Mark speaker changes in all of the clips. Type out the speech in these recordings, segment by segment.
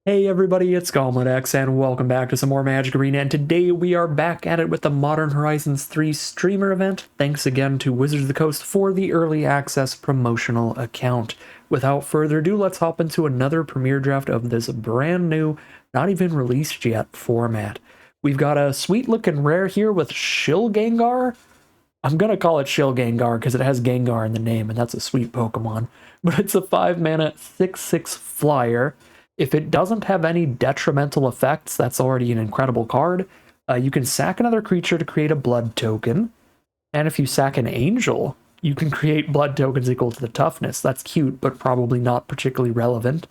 Speaker 1: Hey everybody, it's GoblinX, and welcome back to some more Magic Arena, and today we are back at it with the Modern Horizons 3 streamer event. Thanks again to Wizards of the Coast for the early access promotional account. Without further ado, let's hop into another premiere draft of this brand new, not even released yet, format. We've got a sweet looking rare here with Shill Gengar. I'm gonna call it Shill Gengar because it has Gengar in the name, and that's a sweet Pokemon. But it's a 5 mana 6/6 flyer. If it doesn't have any detrimental effects, that's already an incredible card. You can sack another creature to create a blood token. And if you sack an angel, you can create blood tokens equal to the toughness. That's cute, but probably not particularly relevant.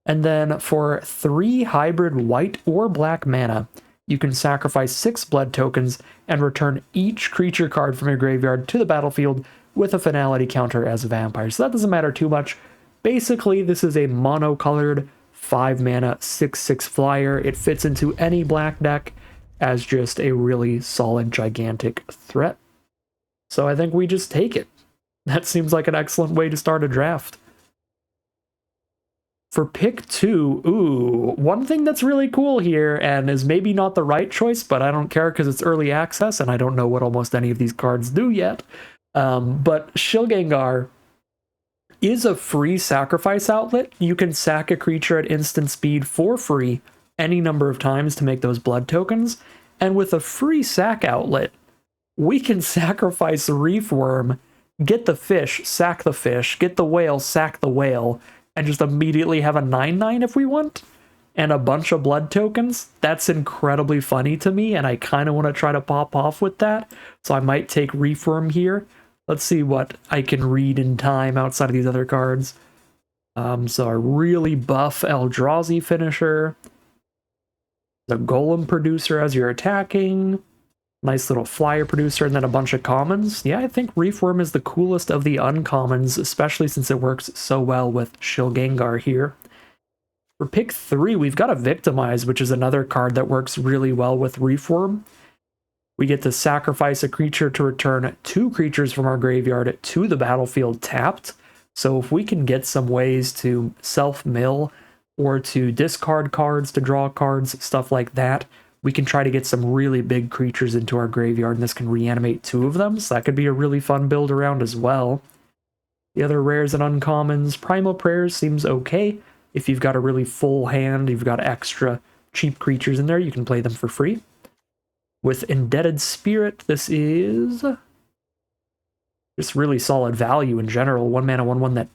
Speaker 1: And then for 3 hybrid white or black mana, you can sacrifice 6 blood tokens and return each creature card from your graveyard to the battlefield with a finality counter as a vampire. So that doesn't matter too much. Basically, this is a mono-colored 5 mana 6/6 flyer. It fits into any black deck as just a really solid, gigantic threat. So I think we just take it. That seems like an excellent way to start a draft. For pick 2, ooh, one thing that's really cool here, and is maybe not the right choice, but I don't care because it's early access, and I don't know what almost any of these cards do yet. But Shill Gengar is a free sacrifice outlet. You can sack a creature at instant speed for free any number of times to make those blood tokens. And with a free sack outlet, we can sacrifice a Reef Worm, get the fish, sack the fish, get the whale, sack the whale, and just immediately have a 9/9 if we want, and a bunch of blood tokens. That's incredibly funny to me, and I kind of want to try to pop off with that. So I might take Reef Worm here. Let's see what I can read in time outside of these other cards. So a really buff Eldrazi finisher. The Golem producer as you're attacking. Nice little flyer producer, and then a bunch of commons. Yeah, I think Reef Worm is the coolest of the uncommons, especially since it works so well with Shill Gengar here. For pick 3, we've got a Victimize, which is another card that works really well with Reef Worm. We get to sacrifice a creature to return 2 creatures from our graveyard to the battlefield tapped. So if we can get some ways to self-mill or to discard cards to draw cards, stuff like that, we can try to get some really big creatures into our graveyard, and this can reanimate 2 of them, so that could be a really fun build around as well. The other rares and uncommons, Primal Prayers seems okay. If you've got a really full hand, you've got extra cheap creatures in there, you can play them for free. With Indebted Spirit, this is just really solid value in general. 1 mana, 1/1 that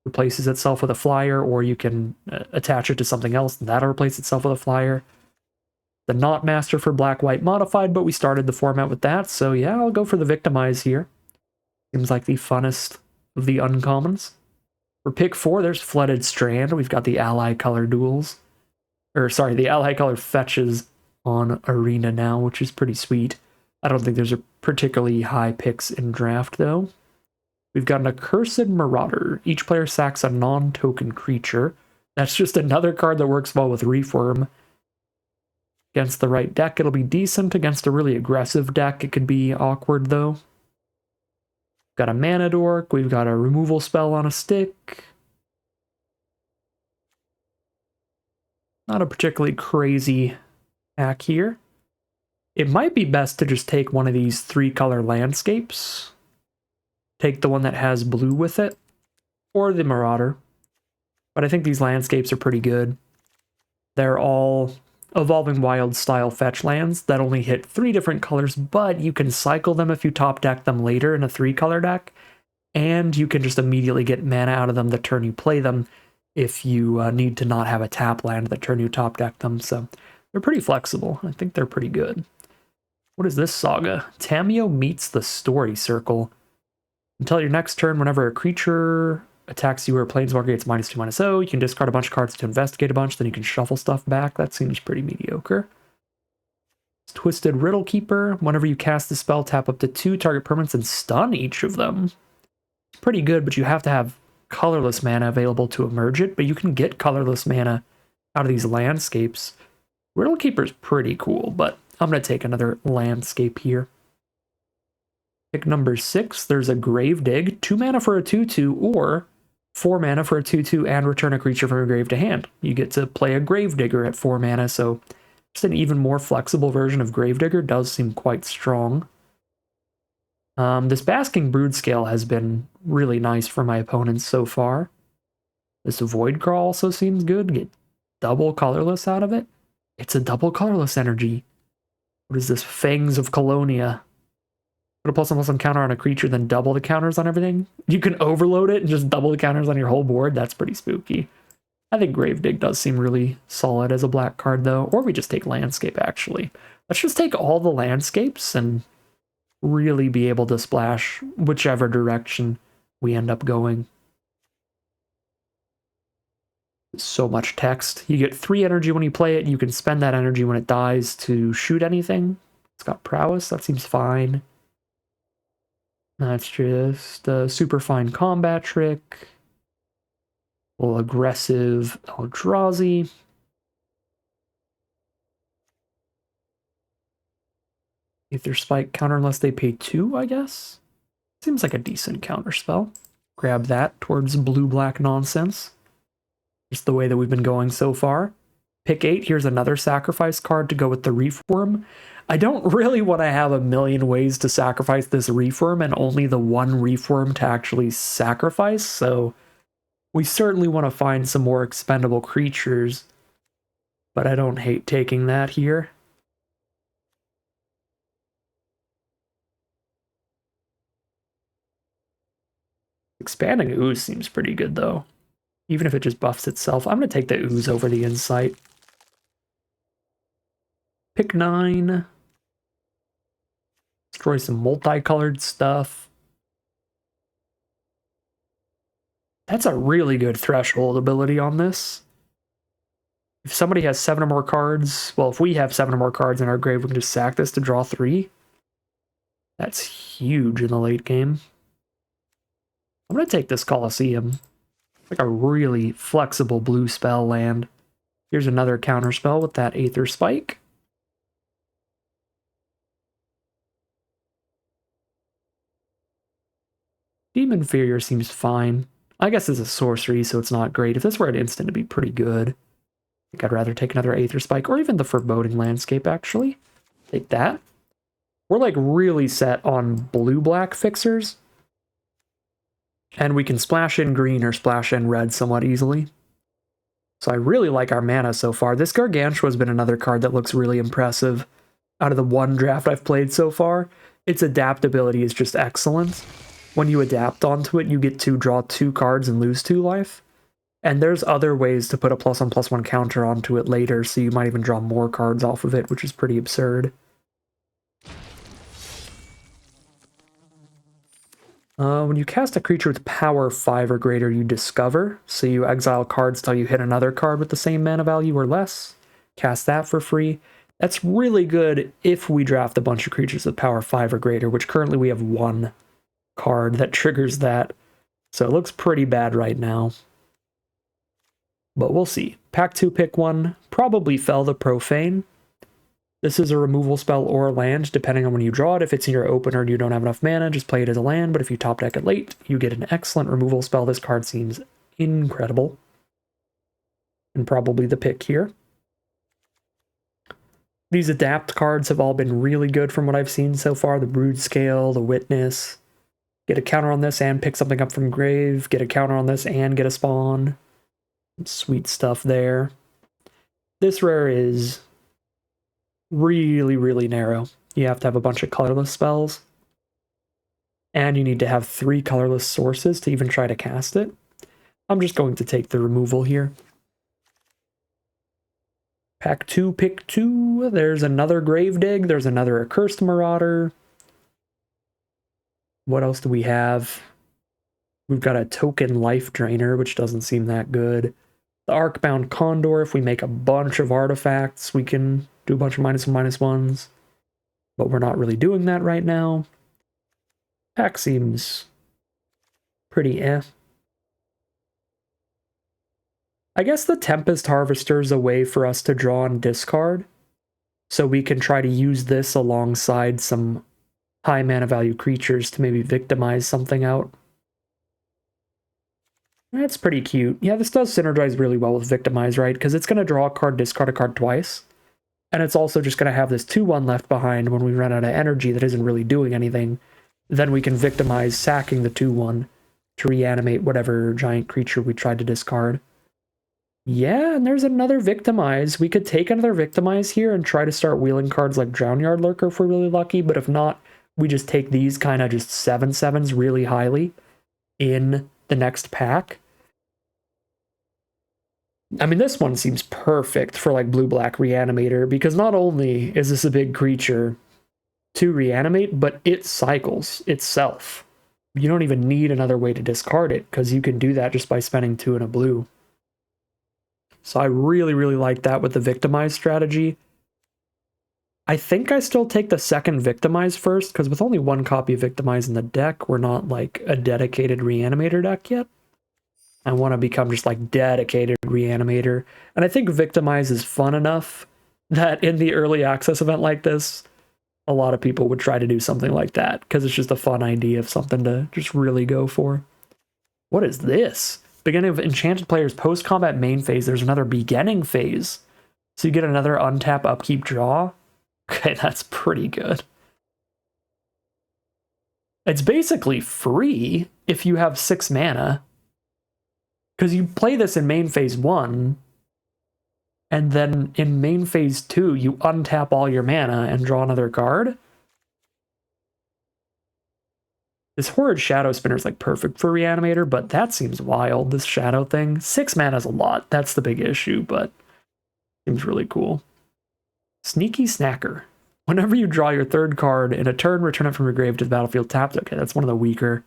Speaker 1: replaces itself with a flyer, or you can attach it to something else that'll replace itself with a flyer. The Knot Master for black-white modified, but we started the format with that, so yeah, I'll go for the Victimize here. Seems like the funnest of the uncommons. For pick 4, there's Flooded Strand. We've got the Ally Color duels. Or, the Ally Color fetches on Arena now, which is pretty sweet. I don't think there's a particularly high picks in draft, though. We've got an Accursed Marauder. Each player sacks a non-token creature. That's just another card that works well with Reef Worm. Against the right deck, it'll be decent. Against a really aggressive deck, it could be awkward, though. We've got a Mana Dork. We've got a removal spell on a stick. Not a particularly crazy hack here. It might be best to just take one of these 3-color landscapes. Take the one that has blue with it, or the Marauder. But I think these landscapes are pretty good. They're all Evolving Wild style fetch lands that only hit 3 different colors, but you can cycle them if you top deck them later in a 3-color deck, and you can just immediately get mana out of them the turn you play them if you need to not have a tap land the turn you top deck them. So they're pretty flexible. I think they're pretty good. What is this saga? Tameo meets the Story Circle. Until your next turn, whenever a creature attacks you or a planeswalker gets -2/-0, you can discard a bunch of cards to investigate a bunch, then you can shuffle stuff back. That seems pretty mediocre. Twisted Riddle Keeper. Whenever you cast the spell, tap up to 2 target permanents and stun each of them. It's pretty good, but you have to have colorless mana available to emerge it, but you can get colorless mana out of these landscapes. Riddle Keeper's pretty cool, but I'm going to take another landscape here. Pick number 6, there's a Grave Dig. 2 mana for a 2/2, or 4 mana for a 2/2 and return a creature from your grave to hand. You get to play a Gravedigger at 4 mana, so just an even more flexible version of Gravedigger does seem quite strong. This Basking Brood scale has been really nice for my opponents so far. This Void Crawl also seems good. Get double colorless out of it. It's a double colorless energy. What is this? Fangs of Colonia. Put a +1/+1 counter on a creature, then double the counters on everything. You can overload it and just double the counters on your whole board. That's pretty spooky. I think Gravedig does seem really solid as a black card, though. Or we just take Landscape, actually. Let's just take all the landscapes and really be able to splash whichever direction we end up going. So much text. You get 3 energy when you play it. You can spend that energy when it dies to shoot anything. It's got prowess. That seems fine. That's just a super fine combat trick. A little aggressive Eldrazi. Aether Spike counter unless they pay 2, I guess. Seems like a decent counter spell. Grab that towards blue-black nonsense. Just the way that we've been going so far. Pick 8, here's another sacrifice card to go with the Reform. I don't really want to have a million ways to sacrifice this Reform and only the one Reform to actually sacrifice, so we certainly want to find some more expendable creatures, but I don't hate taking that here. Expanding Ooze seems pretty good, though. Even if it just buffs itself. I'm going to take the Ooze over the Insight. Pick 9. Destroy some multicolored stuff. That's a really good threshold ability on this. If somebody has 7 or more cards, well, if we have 7 or more cards in our grave, we can just sack this to draw 3. That's huge in the late game. I'm going to take this Colosseum. Like a really flexible blue spell land. Here's another counter spell with that Aether Spike. Demon Inferior seems fine. I guess it's a sorcery, so it's not great. If this were an instant, it'd be pretty good. I think I'd rather take another Aether Spike, or even the Foreboding Landscape, actually. Take that. We're like really set on blue-black fixers. And we can splash in green or splash in red somewhat easily. So I really like our mana so far. This Gargantua has been another card that looks really impressive. Out of the one draft I've played so far, its adaptability is just excellent. When you adapt onto it, you get to draw 2 cards and lose 2 life. And there's other ways to put a +1/+1 counter onto it later, so you might even draw more cards off of it, which is pretty absurd. When you cast a creature with power 5 or greater, you discover. So you exile cards till you hit another card with the same mana value or less. Cast that for free. That's really good if we draft a bunch of creatures with power 5 or greater, which currently we have 1 card that triggers that. So it looks pretty bad right now. But we'll see. Pack 2, pick 1. Probably Fell the Profane. This is a removal spell or a land, depending on when you draw it. If it's in your opener and you don't have enough mana, just play it as a land, but if you top deck it late, you get an excellent removal spell. This card seems incredible. And probably the pick here. These adapt cards have all been really good from what I've seen so far. The Brood Scale, the Witness. Get a counter on this and pick something up from grave. Get a counter on this and get a spawn. Sweet stuff there. This rare is really, really narrow. You have to have a bunch of colorless spells. And you need to have 3 colorless sources to even try to cast it. I'm just going to take the removal here. Pack 2, pick 2. There's another Gravedig. There's another Accursed Marauder. What else do we have? We've got a token Life Drainer, which doesn't seem that good. The Arcbound Condor, if we make a bunch of artifacts, we can do a bunch of -1/-1s. But we're not really doing that right now. Pack seems pretty eh. I guess the Tempest Harvester is a way for us to draw and discard. So we can try to use this alongside some high mana value creatures to maybe victimize something out. That's pretty cute. Yeah, this does synergize really well with Victimize, right? Because it's going to draw a card, discard a card twice. And it's also just going to have this 2/1 left behind when we run out of energy that isn't really doing anything. Then we can Victimize, sacking the 2/1 to reanimate whatever giant creature we tried to discard. Yeah, and there's another Victimize. We could take another Victimize here and try to start wheeling cards like Drownyard Lurker if we're really lucky, but if not, we just take these kind of just 7/7s really highly in the next pack. I mean, this one seems perfect for like blue-black Reanimator, because not only is this a big creature to reanimate, but it cycles itself. You don't even need another way to discard it, because you can do that just by spending 2 and a blue. So I really, really like that with the Victimize strategy. I think I still take the second Victimize first, because with only 1 copy of Victimize in the deck, we're not like a dedicated Reanimator deck yet. I want to become just like dedicated Reanimator. And I think Victimize is fun enough that in the early access event like this, a lot of people would try to do something like that, because it's just a fun idea of something to just really go for. What is this? Beginning of Enchanted Player's post-combat main phase, there's another beginning phase. So you get another untap, upkeep, draw. Okay, that's pretty good. It's basically free if you have 6 mana. Because you play this in main phase 1, and then in main phase 2, you untap all your mana and draw another card. This Horrid Shadow Spinner is like perfect for Reanimator, but that seems wild, this Shadow thing. 6 mana is a lot, that's the big issue, but seems really cool. Sneaky Snacker. Whenever you draw your 3rd card in a turn, return it from your grave to the battlefield tapped. Okay, that's one of the weaker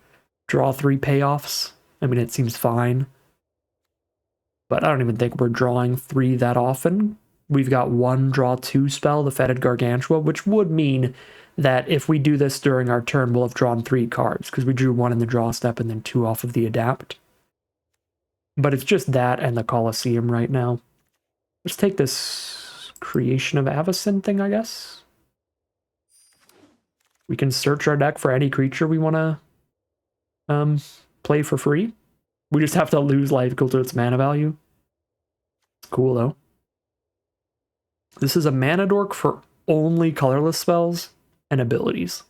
Speaker 1: draw 3 payoffs. I mean, it seems fine, but I don't even think we're drawing 3 that often. We've got 1 draw 2 spell, the Fetid Gargantua, which would mean that if we do this during our turn, we'll have drawn 3 cards, because we drew 1 in the draw step and then 2 off of the adapt. But it's just that and the Colosseum right now. Let's take this Creation of Avacyn thing, I guess. We can search our deck for any creature we want to play for free. We just have to lose life equal to its mana value. It's cool, though. This is a mana dork for only colorless spells and abilities.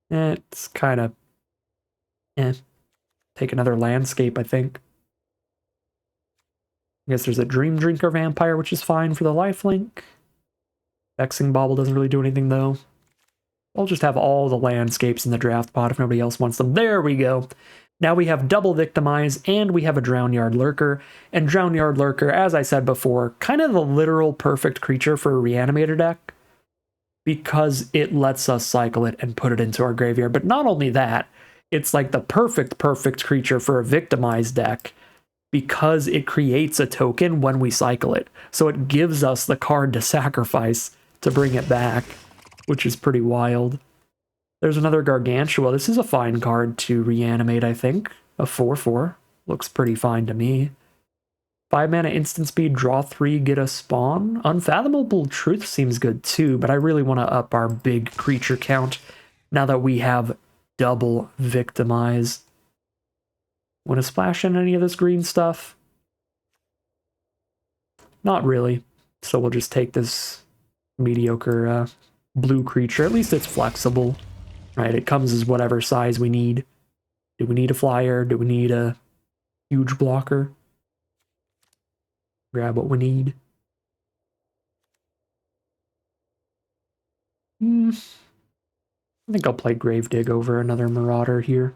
Speaker 1: It's kind of... Take another landscape, I think. I guess there's a Dream Drinker Vampire, which is fine for the lifelink. Vexing Bauble doesn't really do anything, though. I'll just have all the landscapes in the draft pot if nobody else wants them. There we go. Now we have double Victimize, and we have a Drownyard Lurker. And Drownyard Lurker, as I said before, kind of the literal perfect creature for a Reanimator deck, because it lets us cycle it and put it into our graveyard. But not only that, it's like the perfect creature for a Victimize deck, because it creates a token when we cycle it. So it gives us the card to sacrifice to bring it back, which is pretty wild. There's another Gargantua. This is a fine card to reanimate, I think. A 4/4. Looks pretty fine to me. 5 mana instant speed, draw 3, get a spawn. Unfathomable Truth seems good too, but I really want to up our big creature count now that we have double Victimize. Want to splash in any of this green stuff? Not really. So we'll just take this mediocre blue creature. At least it's flexible, right? It comes as whatever size we need. Do we need a flyer? Do we need a huge blocker? Grab what we need. I think I'll play Gravedigg over another Marauder here.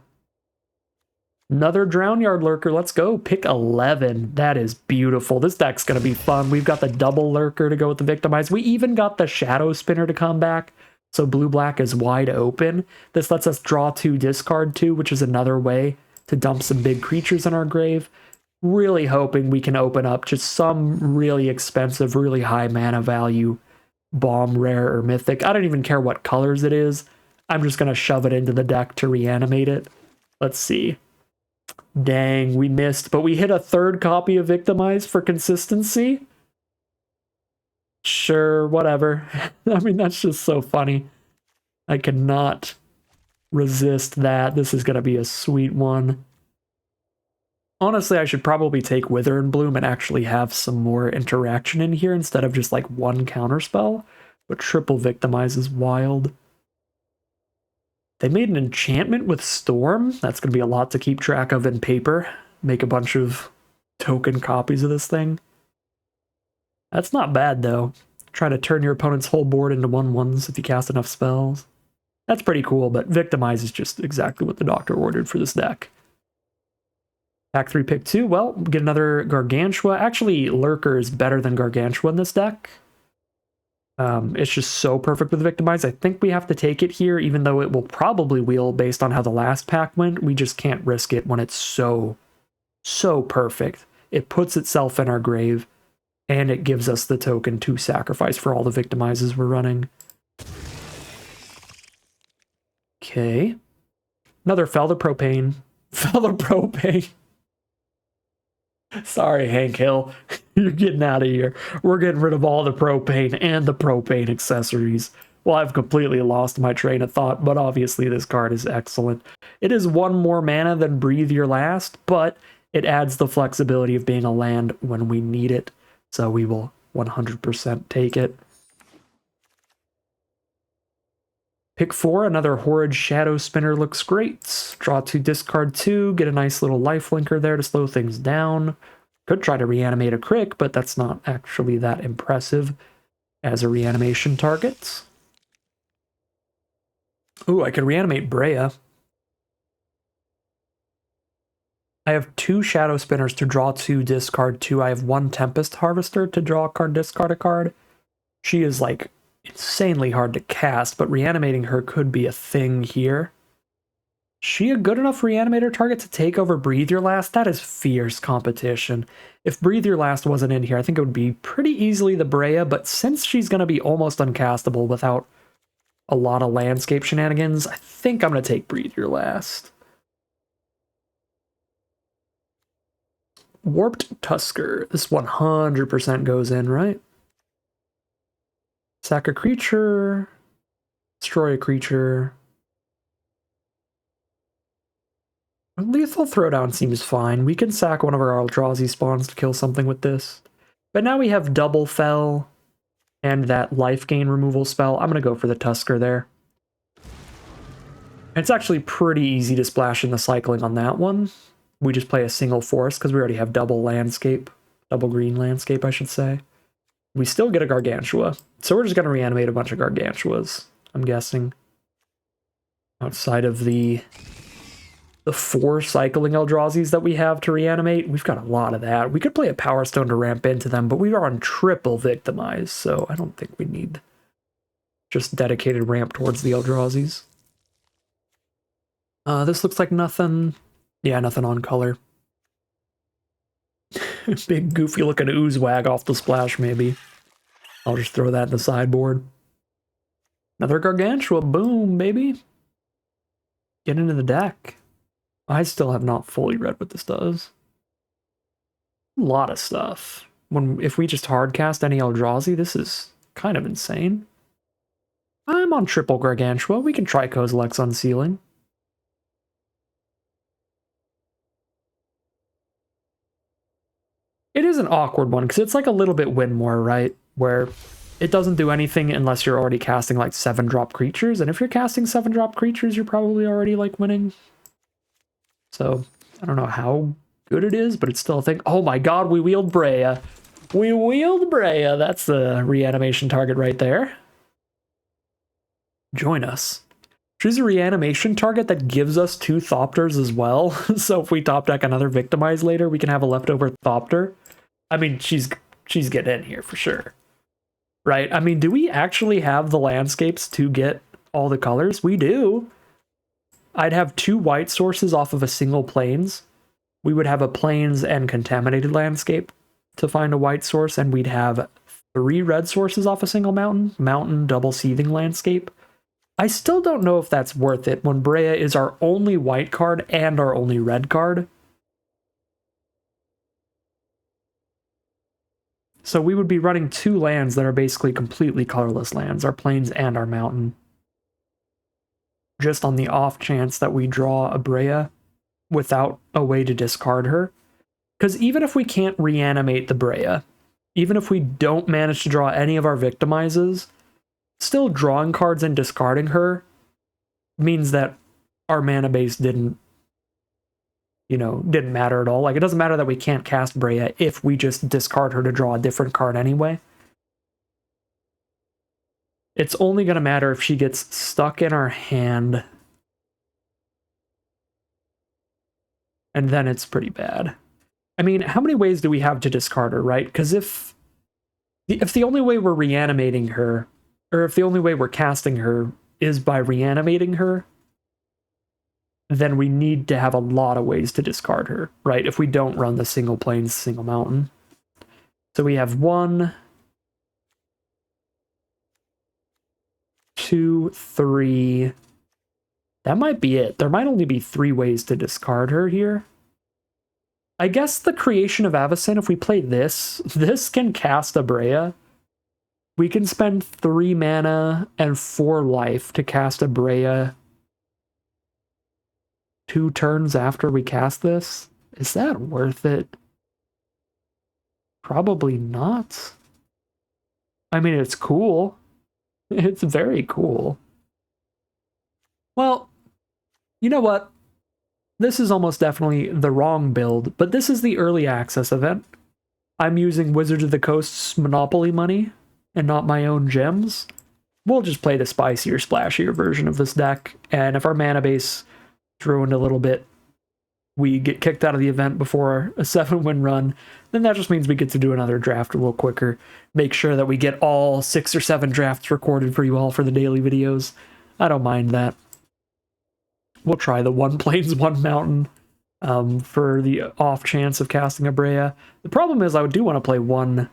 Speaker 1: Another Drownyard Lurker. Let's go. Pick 11. That is beautiful. This deck's going to be fun. We've got the double Lurker to go with the Victimize. We even got the Shadow Spinner to come back. So blue-black is wide open. This lets us draw 2, discard 2, which is another way to dump some big creatures in our grave. Really hoping we can open up just some really expensive, really high mana value bomb, rare, or mythic. I don't even care what colors it is. I'm just going to shove it into the deck to reanimate it. Let's see. Dang, we missed, but we hit a 3rd copy of Victimize for consistency. Sure, whatever. I mean, that's just so funny. I cannot resist that. This is going to be a sweet one. Honestly, I should probably take Wither and Bloom and actually have some more interaction in here instead of just like one counterspell. But triple Victimize is wild. They made an enchantment with Storm. That's going to be a lot to keep track of in paper. Make a bunch of token copies of this thing. That's not bad, though. Try to turn your opponent's whole board into 1/1s if you cast enough spells. That's pretty cool, but Victimize is just exactly what the doctor ordered for this deck. Pack 3, pick 2. Well, get another Gargantua. Actually, Lurker is better than Gargantua in this deck. It's just so perfect with Victimize. I think we have to take it here, even though it will probably wheel based on how the last pack went. We just can't risk it when it's so perfect. It puts itself in our grave, and it gives us the token to sacrifice for all the Victimizes we're running. Okay. Another Felder Propane. Felder Propane. Sorry, Hank Hill. You're getting out of here. We're getting rid of all the propane and the propane accessories. Well, I've completely lost my train of thought, but obviously this card is excellent. It is 1 more mana than Breathe Your Last, but it adds the flexibility of being a land when we need it. So we will 100% take it. Pick 4, another Horrid Shadow Spinner looks great. Draw 2, discard 2, get a nice little lifelinker there to slow things down. Could try to reanimate a Crick, but that's not actually that impressive as a reanimation target. Ooh, I could reanimate Brea. I have 2 Shadow Spinners to draw 2, discard 2. I have 1 Tempest Harvester to draw a card, discard a card. She is like insanely hard to cast, but reanimating her could be a thing here. She a good enough reanimator target to take over Breathe Your Last? That is fierce competition. If Breathe Your Last wasn't in here, I think it would be pretty easily the Brea, but since she's going to be almost uncastable without a lot of landscape shenanigans, I think I'm going to take Breathe Your Last. Warped Tusker. This 100% goes in, right? Sack a creature, destroy a creature. Lethal Throwdown seems fine. We can sack one of our Eldrazi spawns to kill something with this. But now we have Double Fell and that life gain removal spell. I'm going to go for the Tusker there. It's actually pretty easy to splash in the cycling on that one. We just play a single forest because we already have double landscape. Double green landscape, I should say. We still get a Gargantua. So we're just going to reanimate a bunch of Gargantuas, I'm guessing. Outside of the 4 cycling Eldrazi's that we have to reanimate, we've got a lot of that. We could play a Power Stone to ramp into them, but we are on triple Victimize, so I don't think we need just dedicated ramp towards the Eldrazi's. This looks like nothing. Yeah, nothing on color. Big goofy looking Oozewag off the splash, maybe. I'll just throw that in the sideboard. Another Gargantua, boom, baby. Get into the deck. I still have not fully read what this does. A lot of stuff. If we just hardcast any Eldrazi, this is kind of insane. I'm on triple Gargantua. We can try Kozilek's Unsealing. It is an awkward one, because it's like a little bit Winmore, right? Where it doesn't do anything unless you're already casting like 7-drop creatures, and if you're casting 7-drop creatures, you're probably already like winning. So, I don't know how good it is, but it's still a thing. Oh my god, we wheeled Brea. We wheeled Brea. That's the reanimation target right there. Join us. She's a reanimation target that gives us 2 Thopters as well. So if we top deck another Victimize later, we can have a leftover Thopter. I mean, she's getting in here for sure. Right? I mean, do we actually have the landscapes to get all the colors? We do. I'd have 2 white sources off of a single plains. We would have a plains and contaminated landscape to find a white source, and we'd have 3 red sources off a single mountain, double seething landscape. I still don't know if that's worth it when Brea is our only white card and our only red card. So we would be running 2 lands that are basically completely colorless lands, our plains and our mountain. just on the off chance that we draw a Brea without a way to discard her. Because even if we can't reanimate the Brea, even if we don't manage to draw any of our victimizes, still drawing cards and discarding her means that our mana base didn't matter at all. Like, it doesn't matter that we can't cast Brea if we just discard her to draw a different card anyway. It's only going to matter if she gets stuck in our hand. And then it's pretty bad. I mean, how many ways do we have to discard her, right? Because if the only way we're reanimating her, or if the only way we're casting her is by reanimating her, then we need to have a lot of ways to discard her, right? If we don't run the single plains, single mountain. So we have 1, 2, 3. That might be it. There might only be 3 ways to discard her here. I guess the Creation of Avacyn, if we play this can cast a Brea. We can spend 3 mana and 4 life to cast a Brea 2 turns after we cast this. Is that worth it? Probably not. I mean, it's cool. It's very cool. Well, you know what? This is almost definitely the wrong build, but this is the early access event. I'm using Wizards of the Coast's Monopoly money and not my own gems. We'll just play the spicier, splashier version of this deck, and if our mana base is ruined a little bit, we get kicked out of the event before a 7-win run, then that just means we get to do another draft a little quicker. Make sure that we get all 6 or 7 drafts recorded for you all for the daily videos. I don't mind that. We'll try the 1 plains, 1 mountain for the off chance of casting a Brea. The problem is I do want to play 1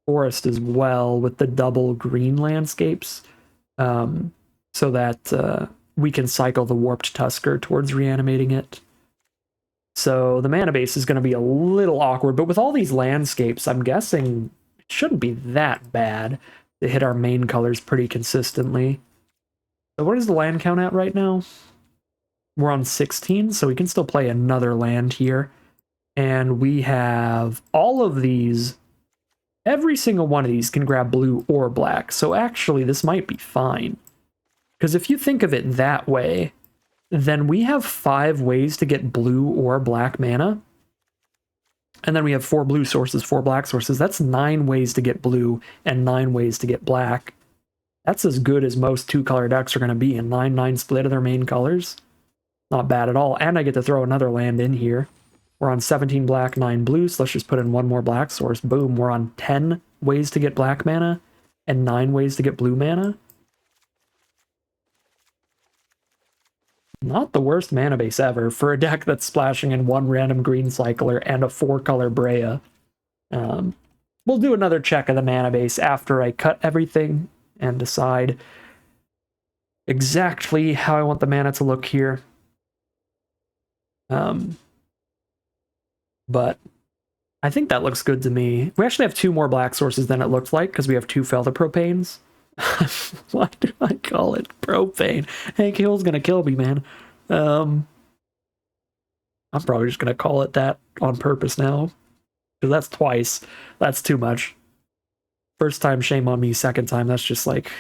Speaker 1: forest as well with the double green landscapes, so that we can cycle the Warped Tusker towards reanimating it. So the mana base is going to be a little awkward, but with all these landscapes, I'm guessing it shouldn't be that bad to hit our main colors pretty consistently. So what is the land count at right now? We're on 16, so we can still play another land here. And we have all of these. Every single one of these can grab blue or black, so actually this might be fine. Because if you think of it that way, then we have 5 ways to get blue or black mana. And then we have 4 blue sources, 4 black sources. That's 9 ways to get blue and 9 ways to get black. That's as good as most 2-color decks are going to be, a 9-9 split of their main colors. Not bad at all. And I get to throw another land in here. We're on 17 black, 9 blue, so let's just put in 1 more black source. Boom, we're on 10 ways to get black mana and 9 ways to get blue mana. Not the worst mana base ever for a deck that's splashing in 1 random green cycler and a 4-color Brea. We'll do another check of the mana base after I cut everything and decide exactly how I want the mana to look here. But I think that looks good to me. We actually have 2 more black sources than it looked like because we have 2 Felder-Propanes. Why do I call it propane? Hank Hill's gonna kill me, man. I'm probably just gonna call it that on purpose now. Because that's twice. That's too much. First time, shame on me. Second time, that's just like...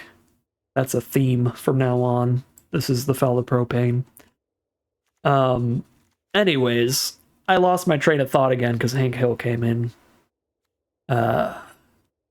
Speaker 1: that's a theme from now on. This is the Felder-Propane. Anyways, I lost my train of thought again because Hank Hill came in.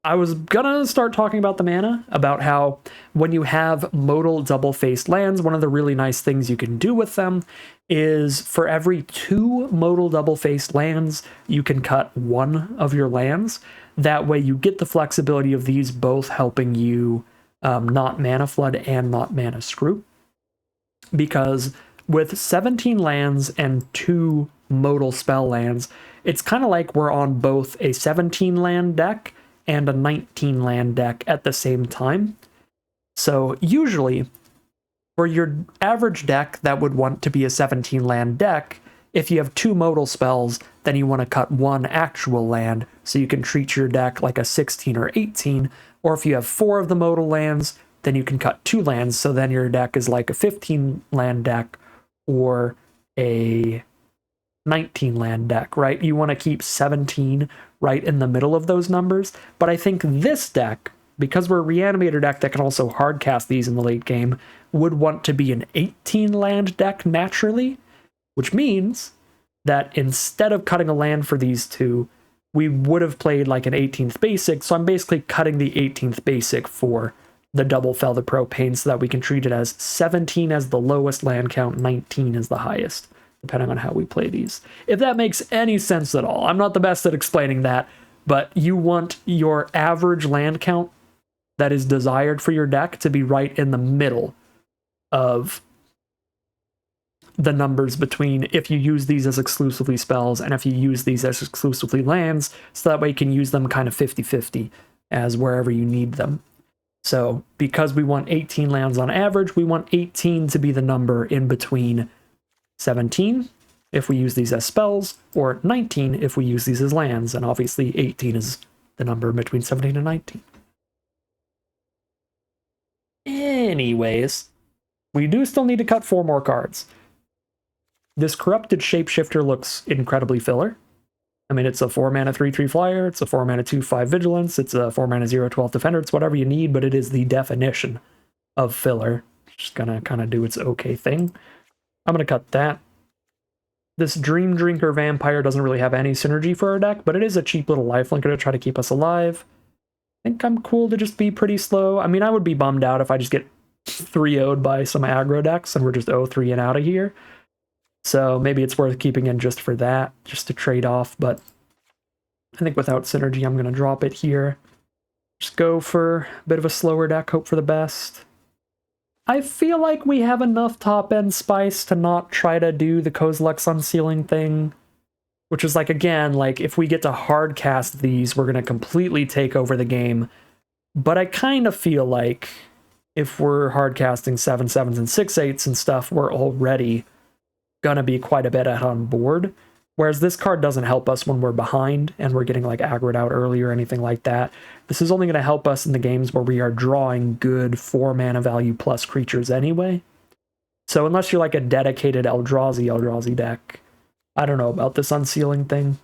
Speaker 1: I was gonna start talking about the mana, about how when you have modal double-faced lands, one of the really nice things you can do with them is for every 2 modal double-faced lands, you can cut 1 of your lands. That way you get the flexibility of these both helping you not mana flood and not mana screw. Because with 17 lands and 2 modal spell lands, it's kind of like we're on both a 17 land deck and a 19 land deck at the same time. So usually, for your average deck that would want to be a 17 land deck, if you have 2 modal spells, then you want to cut 1 actual land so you can treat your deck like a 16 or 18, or if you have 4 of the modal lands, then you can cut 2 lands, so then your deck is like a 15 land deck or a 19 land deck, right? You want to keep 17 right in the middle of those numbers, but I think this deck, because we're a Reanimator deck that can also hardcast these in the late game, would want to be an 18 land deck naturally, which means that instead of cutting a land for these two, we would have played like an 18th basic, so I'm basically cutting the 18th basic for the double Fel the Propane so that we can treat it as 17 as the lowest land count, 19 as the highest, depending on how we play these. If that makes any sense at all. I'm not the best at explaining that, but you want your average land count that is desired for your deck to be right in the middle of the numbers between if you use these as exclusively spells and if you use these as exclusively lands, so that way you can use them kind of 50-50 as wherever you need them. So because we want 18 lands on average, we want 18 to be the number in between 17 if we use these as spells, or 19 if we use these as lands, and obviously 18 is the number between 17 and 19. Anyways, we do still need to cut 4 more cards. This Corrupted Shapeshifter looks incredibly filler. I mean, it's a 4-mana 3/3 flyer, it's a 4-mana 2/5 vigilance, it's a 4-mana 0/12 defender, it's whatever you need, but it is the definition of filler. Just gonna kind of do its okay thing. I'm gonna cut that. This Dream Drinker Vampire doesn't really have any synergy for our deck, but it is a cheap little lifelinker to try to keep us alive. I think I'm cool to just be pretty slow. I mean, I would be bummed out if I just get 3-0'd by some aggro decks and we're just 0-3 and out of here. So maybe it's worth keeping in just for that, just to trade off, but I think without synergy, I'm going to drop it here. Just go for a bit of a slower deck, hope for the best. I feel like we have enough top-end spice to not try to do the Kozilek's Unsealing thing, which is like, again, like if we get to hard cast these, we're going to completely take over the game. But I kind of feel like if we're hard casting 7/7s and 6/8s and stuff, we're already gonna be quite a bit on board, whereas this card doesn't help us when we're behind and we're getting like aggroed out early or anything like that. This is only going to help us in the games where we are drawing good 4-mana value plus creatures anyway. So unless you're like a dedicated Eldrazi deck, I don't know about this Unsealing thing.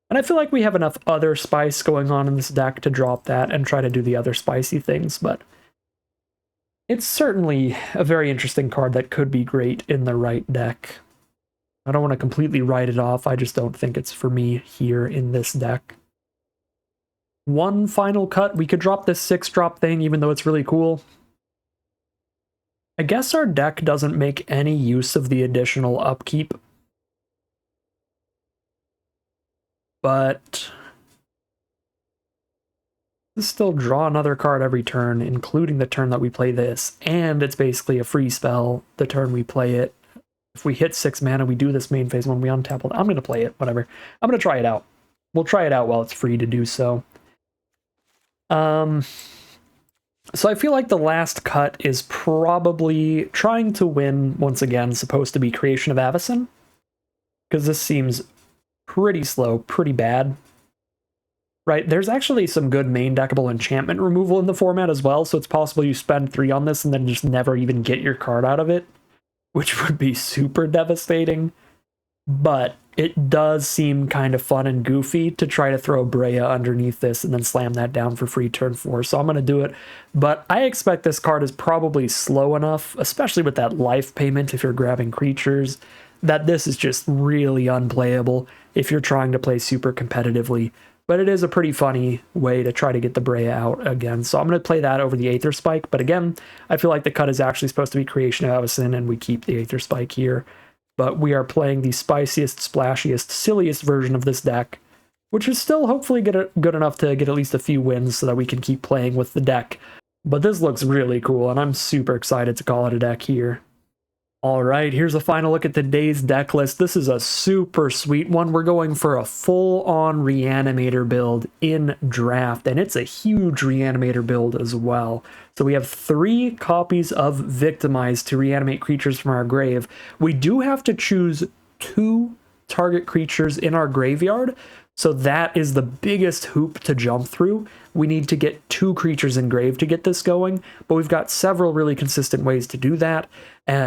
Speaker 1: And I feel like we have enough other spice going on in this deck to drop that and try to do the other spicy things, but it's certainly a very interesting card that could be great in the right deck. I don't want to completely write it off, I just don't think it's for me here in this deck. One final cut, we could drop this 6-drop thing even though it's really cool. I guess our deck doesn't make any use of the additional upkeep. But still draw another card every turn, including the turn that we play this, and it's basically a free spell the turn we play it. If we hit 6 mana, we do this main phase when we untap. I'm going to play it, whatever. I'm going to try it out. We'll try it out while it's free to do so. So I feel like the last cut is probably trying to win, once again, supposed to be Creation of Avacyn, because this seems pretty slow, pretty bad. Right, there's actually some good main deckable enchantment removal in the format as well, so it's possible you spend 3 on this and then just never even get your card out of it, which would be super devastating. But it does seem kind of fun and goofy to try to throw Breya underneath this and then slam that down for free turn 4, so I'm going to do it. But I expect this card is probably slow enough, especially with that life payment if you're grabbing creatures, that this is just really unplayable if you're trying to play super competitively. But it is a pretty funny way to try to get the Breya out again. So I'm going to play that over the Aether Spike. But again, I feel like the cut is actually supposed to be Creation of Avacyn, and we keep the Aether Spike here. But we are playing the spiciest, splashiest, silliest version of this deck, which is still hopefully good enough to get at least a few wins so that we can keep playing with the deck. But this looks really cool, and I'm super excited to call it a deck here. Alright, here's a final look at today's deck list. This is a super sweet one. We're going for a full-on Reanimator build in draft, and it's a huge Reanimator build as well. So we have 3 copies of Victimize to reanimate creatures from our grave. We do have to choose 2 target creatures in our graveyard, So that is the biggest hoop to jump through. We need to get 2 creatures engraved to get this going, but we've got several really consistent ways to do that.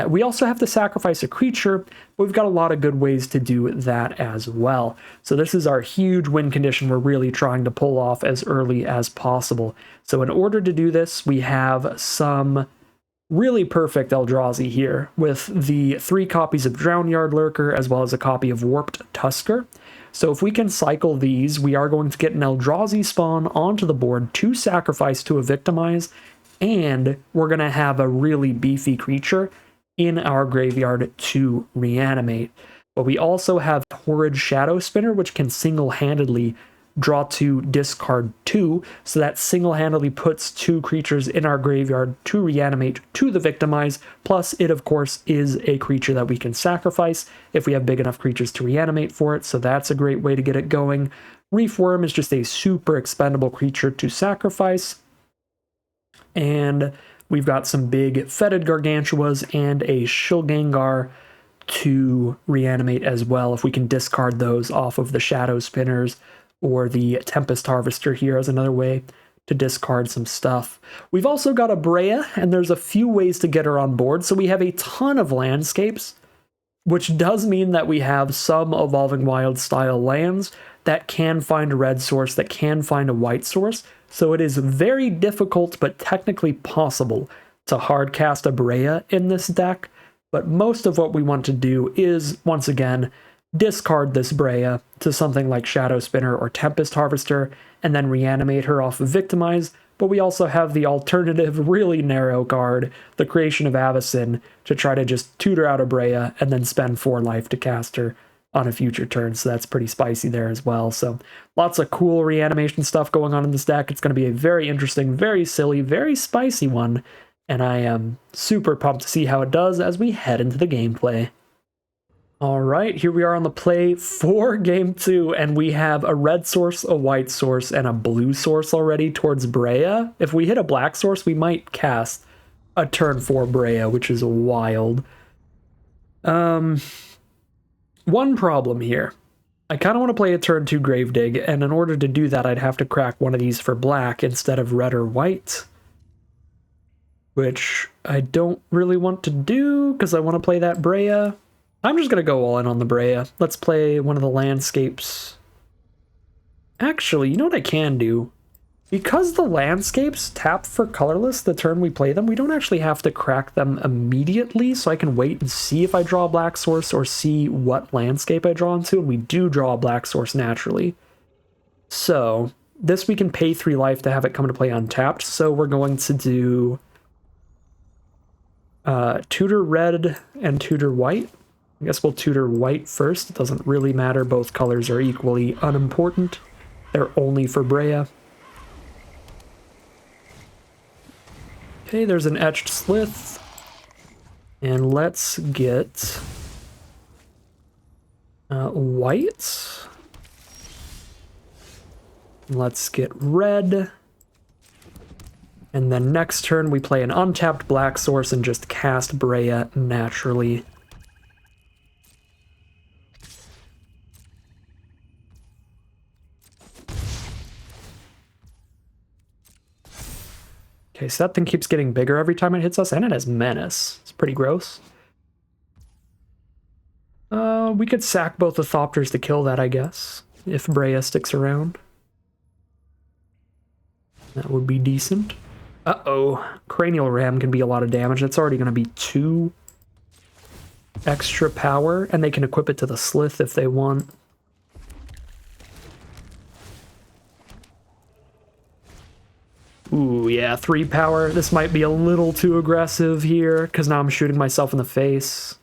Speaker 1: We also have to sacrifice a creature, but we've got a lot of good ways to do that as well. So this is our huge win condition we're really trying to pull off as early as possible. So in order to do this, we have some really perfect Eldrazi here with the 3 copies of Drownyard Lurker as well as a copy of Warped Tusker. So if we can cycle these, we are going to get an Eldrazi spawn onto the board to sacrifice to a Victimize, and we're going to have a really beefy creature in our graveyard to reanimate. But we also have Horrid Shadow Spinner, which can single-handedly draw 2, discard 2, so that single-handedly puts 2 creatures in our graveyard to reanimate to the Victimize, plus it of course is a creature that we can sacrifice if we have big enough creatures to reanimate for it, so that's a great way to get it going. Reef Worm is just a super expendable creature to sacrifice, and we've got some big Fetid Gargantuas and a Shilgangar to reanimate as well if we can discard those off of the Shadow Spinners, or the Tempest Harvester here as another way to discard some stuff. We've also got a Brea, and there's a few ways to get her on board, so we have a ton of landscapes, which does mean that we have some Evolving Wild style lands that can find a red source, that can find a white source, so it is very difficult but technically possible to hardcast a Brea in this deck, but most of what we want to do is, once again, discard this Brea to something like Shadow Spinner or Tempest Harvester, and then reanimate her off of Victimize, but we also have the alternative, really narrow card, the Creation of Avacyn, to try to just tutor out a Brea and then spend 4 life to cast her on a future turn, so that's pretty spicy there as well. So lots of cool reanimation stuff going on in this deck. It's going to be a very interesting, very silly, very spicy one, and I am super pumped to see how it does as we head into the gameplay. All right, here we are on the play for game 2, and we have a red source, a white source, and a blue source already towards Brea. If we hit a black source, we might cast a turn 4 Brea, which is wild. One problem here. I kind of want to play a turn 2 Gravedigg, and in order to do that, I'd have to crack one of these for black instead of red or white, which I don't really want to do because I want to play that Brea. I'm just going to go all in on the Brea. Let's play one of the landscapes. Actually, you know what I can do? Because the landscapes tap for colorless the turn we play them, we don't actually have to crack them immediately, so I can wait and see if I draw a black source or see what landscape I draw into, and we do draw a black source naturally. So, this we can pay 3 life to have it come into play untapped, so we're going to do tutor red and tutor white. I guess we'll tutor white first. It doesn't really matter. Both colors are equally unimportant. They're only for Brea. Okay, there's an Etched Slith. And let's get white. Let's get red. And then next turn we play an untapped black source and just cast Brea naturally. Okay, so that thing keeps getting bigger every time it hits us, and it has Menace. It's pretty gross. We could sack both the Thopters to kill that, I guess, if Brea sticks around. That would be decent. Uh-oh. Cranial Ram can be a lot of damage. That's already going to be 2 extra power, and they can equip it to the Slith if they want. Ooh, yeah, 3 power. This might be a little too aggressive here, because now I'm shooting myself in the face.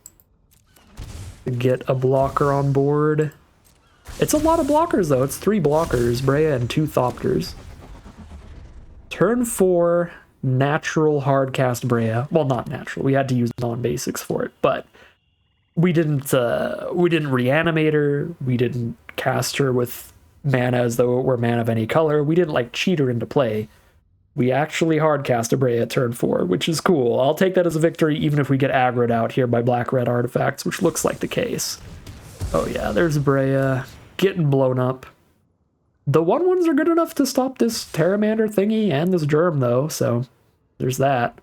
Speaker 1: To get a blocker on board. It's a lot of blockers, though. It's 3 blockers, Brea and 2 Thopters. Turn 4, natural hardcast Brea. Well, not natural. We had to use non-basics for it, but we didn't reanimate her. We didn't cast her with mana as though it were mana of any color. We didn't, like, cheat her into play. We actually hardcast a Brea at turn 4, which is cool. I'll take that as a victory, even if we get aggroed out here by black-red artifacts, which looks like the case. Oh yeah, there's Brea getting blown up. The 1/1s are good enough to stop this Pteramander thingy and this germ, though, so there's that.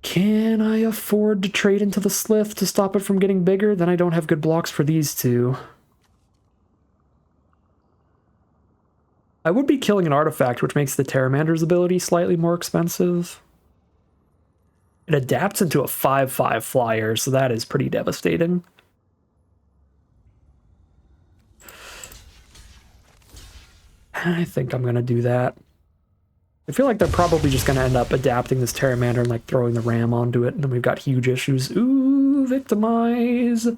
Speaker 1: Can I afford to trade into the Slith to stop it from getting bigger? Then I don't have good blocks for these two. I would be killing an artifact, which makes the Pteramander's ability slightly more expensive. It adapts into a 5/5 flyer, so that is pretty devastating. I think I'm going to do that. I feel like they're probably just going to end up adapting this Pteramander and like throwing the ram onto it, and then we've got huge issues. Ooh, Victimize!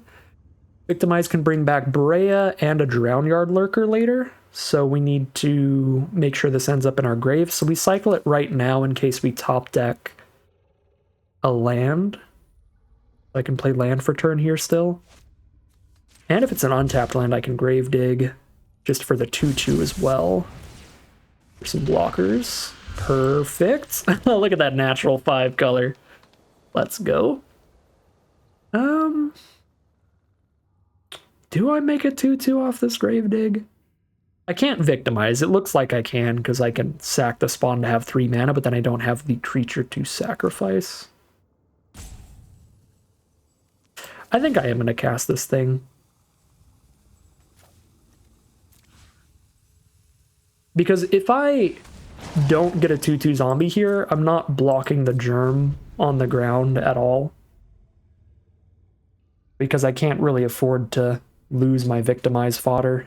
Speaker 1: Victimize can bring back Brea and a Drownyard Lurker later, so we need to make sure this ends up in our grave. So we cycle it right now in case we top deck a land. I can play land for turn here still. And if it's an untapped land, I can grave dig just for the 2/2 as well. For some blockers. Perfect. Look at that natural 5 color. Let's go. Do I make a 2/2 off this grave dig? I can't victimize. It looks like I can because I can sack the spawn to have 3 mana, but then I don't have the creature to sacrifice. I think I am going to cast this thing. Because if I don't get a 2/2 zombie here, I'm not blocking the germ on the ground at all. Because I can't really afford to lose my victimized fodder.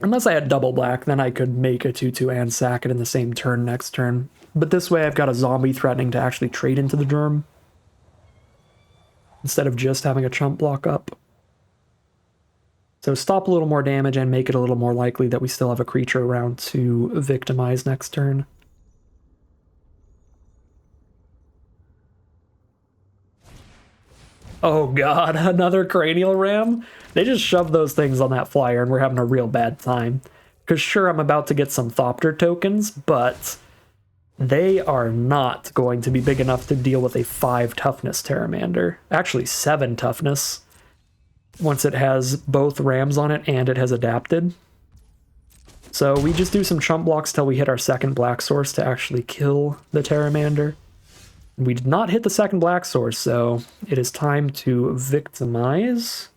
Speaker 1: Unless I had double black, then I could make a 2/2 and sack it in the same turn next turn. But this way I've got a zombie threatening to actually trade into the germ, instead of just having a chump block up. So stop a little more damage and make it a little more likely that we still have a creature around to victimize next turn. Oh god, another cranial ram? They just shoved those things on that flyer and we're having a real bad time. Because sure, I'm about to get some Thopter tokens, but they are not going to be big enough to deal with a 5 toughness Pteramander. Actually, 7 toughness. Once it has both rams on it and it has adapted. So we just do some chump blocks till we hit our second black source to actually kill the Pteramander. We did not hit the second black source, so it is time to victimize.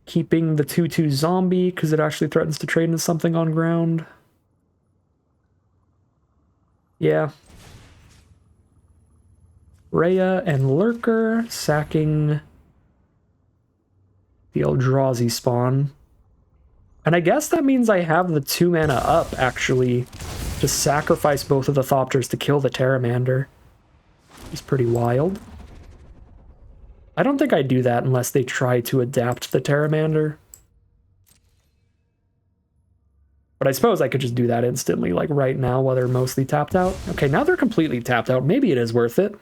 Speaker 1: Keeping the 2/2 zombie because it actually threatens to trade into something on ground. Yeah. Rhea and Lurker sacking the Eldrazi spawn. And I guess that means I have the 2 mana up, actually, to sacrifice both of the Thopters to kill the Pteramander. It's pretty wild. I don't think I do that unless they try to adapt the Pteramander. But I suppose I could just do that instantly, like right now, while they're mostly tapped out. Okay, now they're completely tapped out. Maybe it is worth it.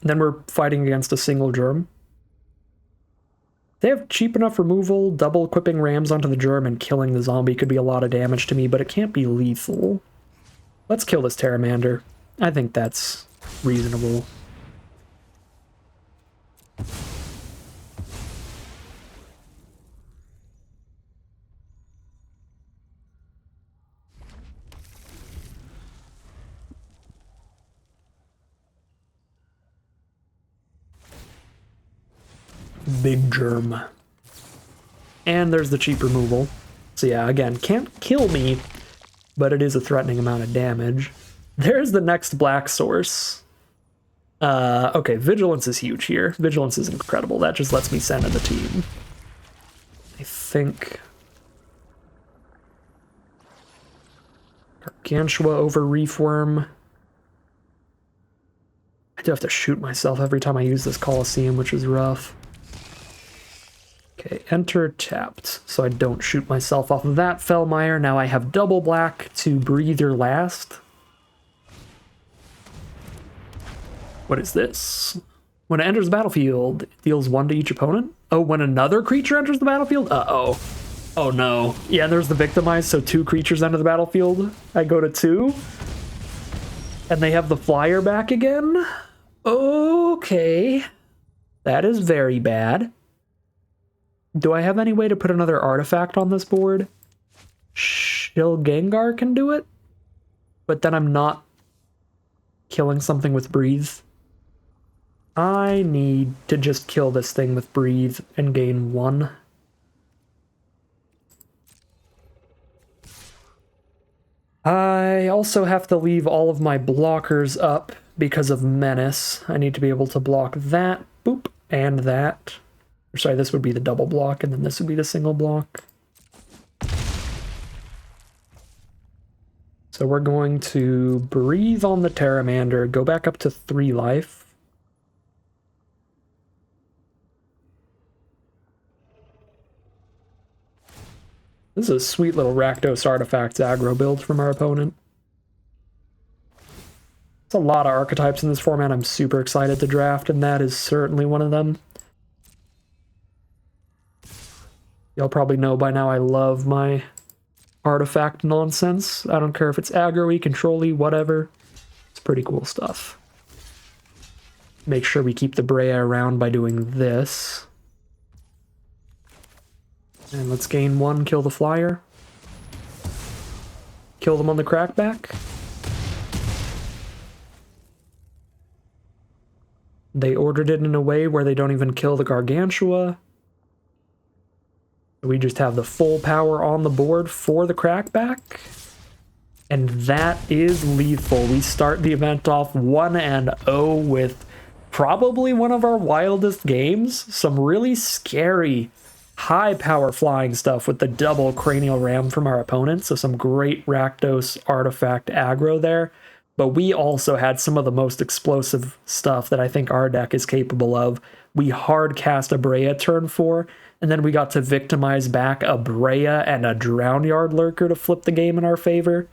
Speaker 1: And then we're fighting against a single germ. They have cheap enough removal. Double equipping rams onto the germ and killing the zombie could be a lot of damage to me, but it can't be lethal. Let's kill this Pteramander. I think that's reasonable. Big germ. And there's the cheap removal. So yeah, again, can't kill me, but it is a threatening amount of damage. There's the next black source. Okay, Vigilance is huge here. Vigilance is incredible. That just lets me send in the team. I think Gargantua over Reefworm. I do have to shoot myself every time I use this Colosseum, which is rough. Okay, enter tapped, so I don't shoot myself off of that Fellmire. Now I have double black to Breather last. What is this? When it enters the battlefield, it deals 1 to each opponent. Oh, when another creature enters the battlefield? Uh-oh. Oh no. Yeah, there's the Victimize, so 2 creatures enter the battlefield. I go to 2. And they have the flyer back again? Okay. That is very bad. Do I have any way to put another artifact on this board? Shilgengar can do it, but then I'm not killing something with Breathe. I need to just kill this thing with Breathe and gain 1. I also have to leave all of my blockers up because of Menace. I need to be able to block that, boop, and that. Sorry, this would be the double block, and then this would be the single block. So we're going to Breathe on the Pteramander, go back up to 3 life. This is a sweet little Rakdos Artifacts aggro build from our opponent. It's a lot of archetypes in this format I'm super excited to draft, and that is certainly one of them. Y'all probably know by now I love my artifact nonsense. I don't care if it's aggro-y, control-y, whatever. It's pretty cool stuff. Make sure we keep the Brea around by doing this. And let's gain 1, kill the flyer. Kill them on the crackback. They ordered it in a way where they don't even kill the Gargantua. We just have the full power on the board for the crackback. And that is lethal. We start the event off 1-0 with probably one of our wildest games. Some really scary high power flying stuff with the double Cranial Ram from our opponent. So some great Rakdos artifact aggro there. But we also had some of the most explosive stuff that I think our deck is capable of. We hard cast a Brea turn 4, and then we got to victimize back a Brea and a Drownyard Lurker to flip the game in our favor.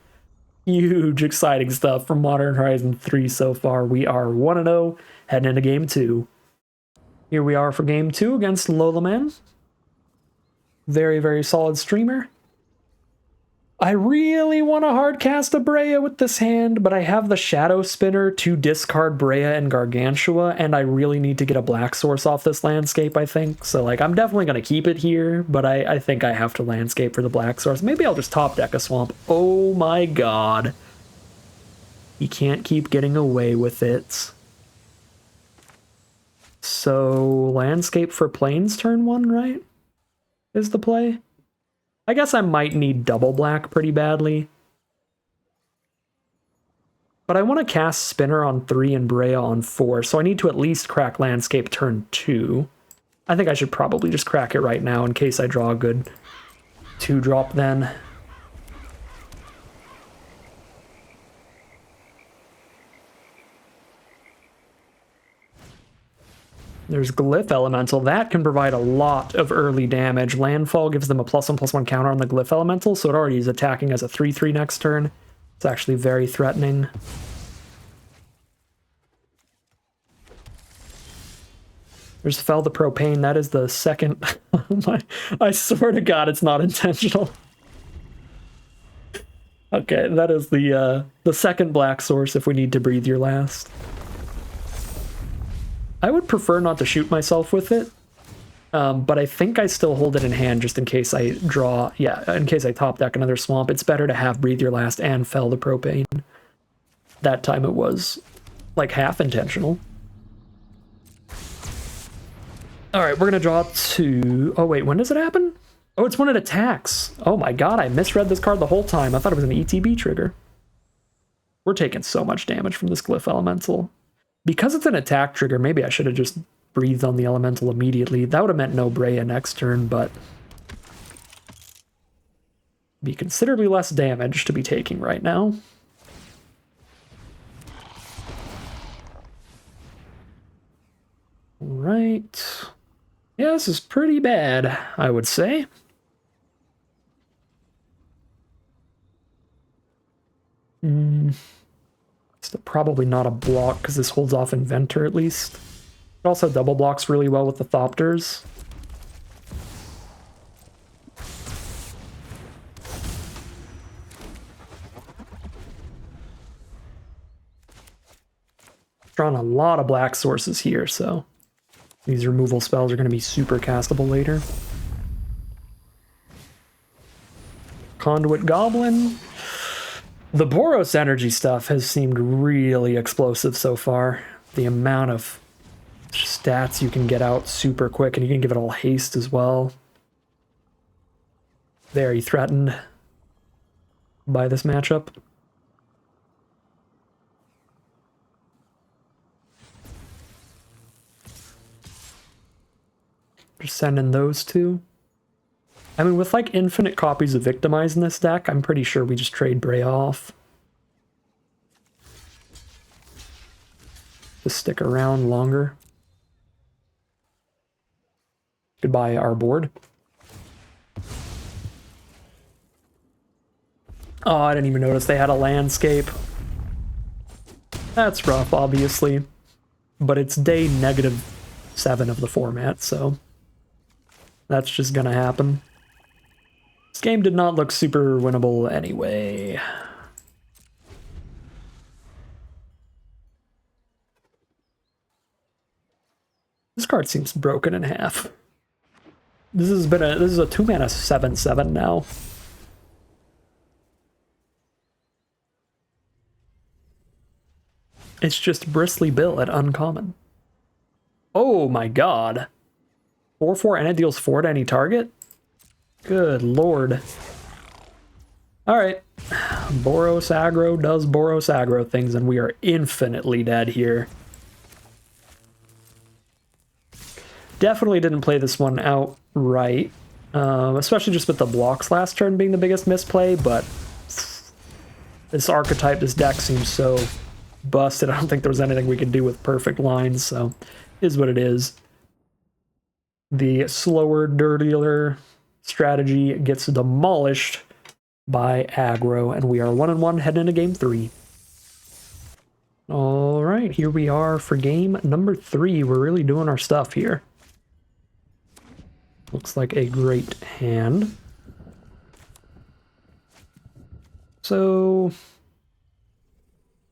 Speaker 1: Huge exciting stuff from Modern Horizon 3 so far. We are 1-0, heading into game 2. Here we are for game 2 against Lolaman. Very, very solid streamer. I really want to hardcast a Brea with this hand, but I have the Shadow Spinner to discard Brea and Gargantua, and I really need to get a black source off this landscape, I think. So, like, I'm definitely going to keep it here, but I think I have to landscape for the black source. Maybe I'll just top deck a swamp. Oh my god. You can't keep getting away with it. So, landscape for Plains turn 1, right? Is the play? I guess I might need double black pretty badly. But I want to cast Spinner on 3 and Brea on 4, so I need to at least crack Landscape turn 2. I think I should probably just crack it right now in case I draw a good 2-drop then. There's Glyph Elemental. That can provide a lot of early damage. Landfall gives them a +1/+1 counter on the Glyph Elemental, so it already is attacking as a 3/3 next turn. It's actually very threatening. There's Fell the Propane. That is the second... I swear to God, it's not intentional. Okay, that is the second black source if we need to breathe your last. I would prefer not to shoot myself with it, but I think I still hold it in hand just in case I draw, in case I top deck another swamp. It's better to have Breathe Your Last and Fell the Propane. That time it was, like, half intentional. Alright, we're gonna draw 2... Oh wait, when does it happen? Oh, it's when it attacks. Oh my god, I misread this card the whole time. I thought it was an ETB trigger. We're taking so much damage from this Glyph Elemental. Because it's an attack trigger, maybe I should have just breathed on the elemental immediately. That would have meant no Brea next turn, but be considerably less damage to be taking right now. Right. Yeah, this is pretty bad, I would say. It's probably not a block because this holds off Inventor at least. It also double blocks really well with the Thopters. Drawn a lot of black sources here, so These removal spells are going to be super castable later. Conduit Goblin. The Boros energy stuff has seemed really explosive so far. The amount of stats you can get out super quick, and you can give it all haste as well. Very threatened by this matchup. Just sending those two. I mean, with like infinite copies of Victimize in this deck, I'm pretty sure we just trade Bray off. To stick around longer. Goodbye, our board. Oh, I didn't even notice they had a landscape. That's rough, obviously. But it's day -7 of the format, so that's just gonna happen. This game did not look super winnable anyway. This card seems broken in half. This is a 2-mana 7/7 now. It's just Bristly Bill at uncommon. Oh my god. 4/4 and it deals 4 to any target? Good lord. Alright. Boros aggro does Boros aggro things, and we are infinitely dead here. Definitely didn't play this one out right. Especially just with the blocks last turn being the biggest misplay, but this archetype, this deck seems so busted. I don't think there was anything we could do with perfect lines, so is what it is. The slower, dirtier strategy gets demolished by aggro, and we are 1-1 heading into game 3. All right, here we are for game number 3. We're really doing our stuff here. Looks like a great hand. So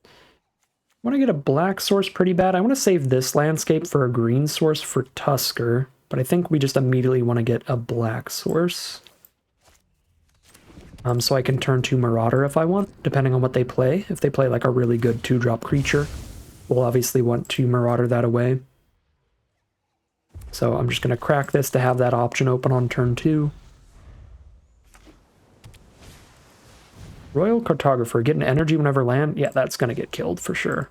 Speaker 1: I want to get a black source pretty bad. I want to save this landscape for a green source for Tusker, but I think we just immediately want to get a black source. So I can turn to Marauder if I want, depending on what they play. If they play like a really good 2-drop creature, we'll obviously want to Marauder that away. So I'm just going to crack this to have that option open on turn 2. Royal Cartographer, getting energy whenever land. Yeah, that's going to get killed for sure.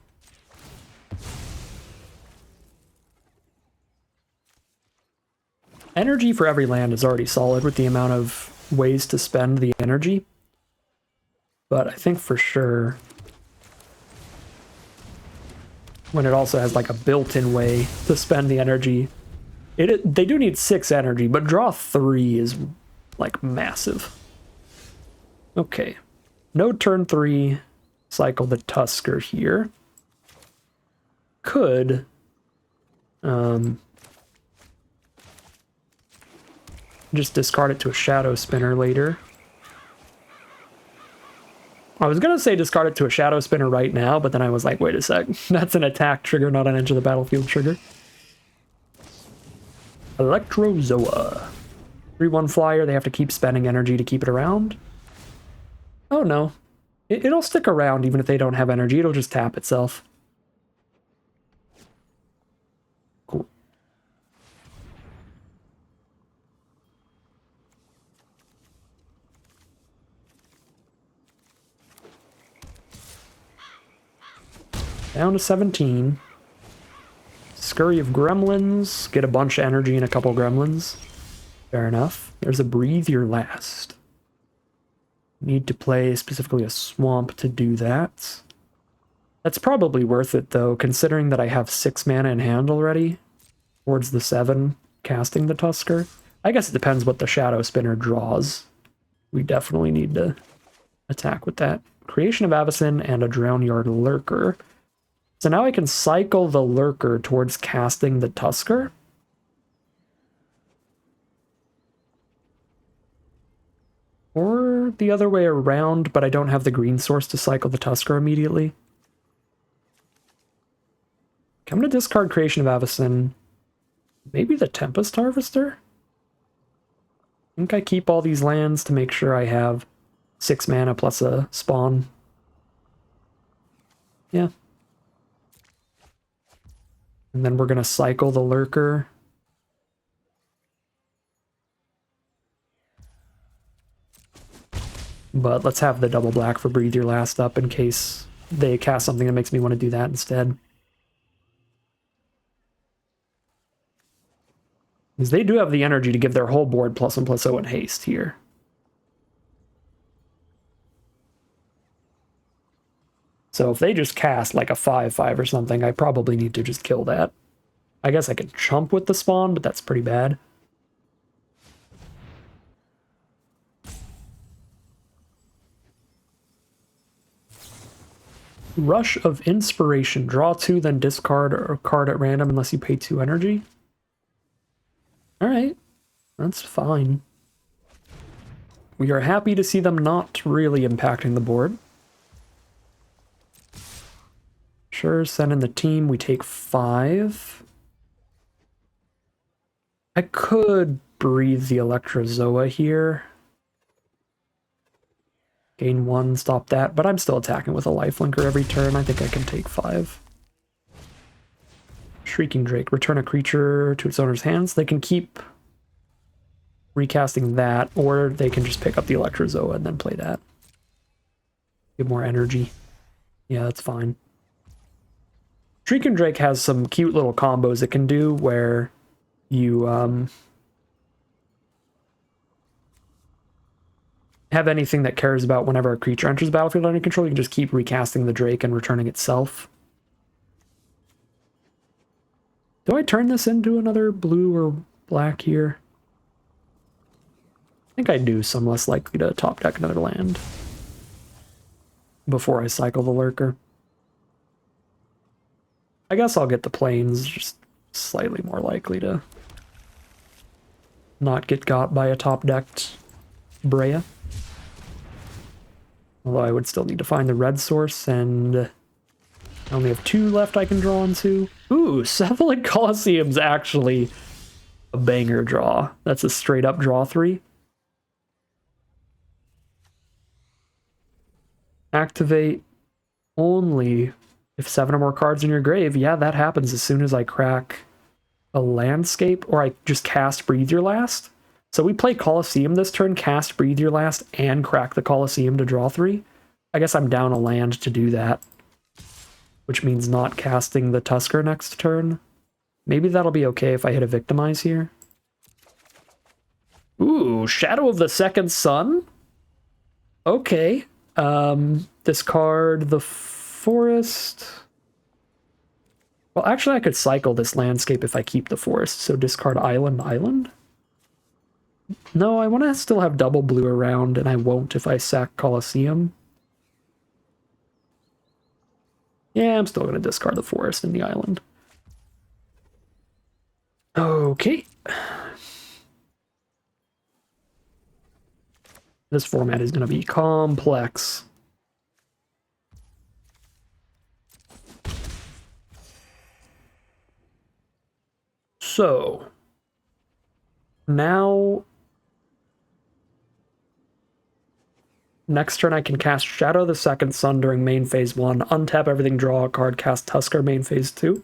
Speaker 1: Energy for every land is already solid with the amount of ways to spend the energy. But I think for sure when it also has like a built-in way to spend the energy. They do need 6 energy, but draw 3 is like massive. Okay. No turn 3, cycle the Tusker here. Could just discard it to a Shadow Spinner later. I was going to say discard it to a Shadow Spinner right now, but then I was like, wait a sec. That's an attack trigger, not an enter the battlefield trigger. Electrozoa. 3/1 flyer, they have to keep spending energy to keep it around. Oh no. It'll stick around even if they don't have energy, it'll just tap itself. Cool. Down to 17. Scurry of Gremlins. Get a bunch of energy and a couple Gremlins. Fair enough. There's a Breathe Your Last. Need to play specifically a Swamp to do that. That's probably worth it though, considering that I have 6 mana in hand already. Towards the 7, casting the Tusker. I guess it depends what the Shadow Spinner draws. We definitely need to attack with that. Creation of Avacyn and a Drownyard Lurker. So now I can cycle the Lurker towards casting the Tusker. Or the other way around, but I don't have the green source to cycle the Tusker immediately. I'm going to discard Creation of Avacyn. Maybe the Tempest Harvester? I think I keep all these lands to make sure I have 6 mana plus a spawn. Yeah. And then we're going to cycle the Lurker. But let's have the double black for Breathe Your Last up in case they cast something that makes me want to do that instead. Because they do have the energy to give their whole board +1/+0 in haste here. So if they just cast like a 5/5 or something, I probably need to just kill that. I guess I can chump with the spawn, but that's pretty bad. Rush of Inspiration. Draw 2, then discard a card at random unless you pay 2 energy. Alright, that's fine. We are happy to see them not really impacting the board. Sure, send in the team. We take 5. I could breathe the Electrozoa here. Gain 1, stop that, but I'm still attacking with a lifelinker every turn. I think I can take 5. Shrieking Drake. Return a creature to its owner's hands. They can keep recasting that, or they can just pick up the Electrozoa and then play that. Get more energy. Yeah, that's fine. Shrieking Drake has some cute little combos it can do where you have anything that cares about whenever a creature enters the battlefield under control, you can just keep recasting the Drake and returning itself. Do I turn this into another blue or black here? I think I do, so I'm less likely to top deck another land before I cycle the Lurker. I guess I'll get the plains, just slightly more likely to not get got by a top-decked Brea. Although I would still need to find the red source, and I only have 2 left I can draw into. Ooh, Cephalic Colosseum's actually a banger draw. That's a straight-up draw 3. Activate only if 7 or more cards in your grave. Yeah, that happens as soon as I crack a landscape, or I just cast Breathe Your Last. So we play Colosseum this turn, cast Breathe Your Last, and crack the Colosseum to draw 3. I guess I'm down a land to do that, which means not casting the Tusker next turn. Maybe that'll be okay if I hit a Victimize here. Ooh, Shadow of the Second Sun? Okay. Discard the forest. Well, actually, I could cycle this landscape if I keep the forest, so discard island. No, I want to still have double blue around, and I won't if I sack Colosseum. Yeah, I'm still going to discard the forest and the island. Okay. This format is going to be complex. So, now, next turn I can cast Shadow the Second Sun during main phase 1, untap everything, draw a card, cast Tusker main phase 2.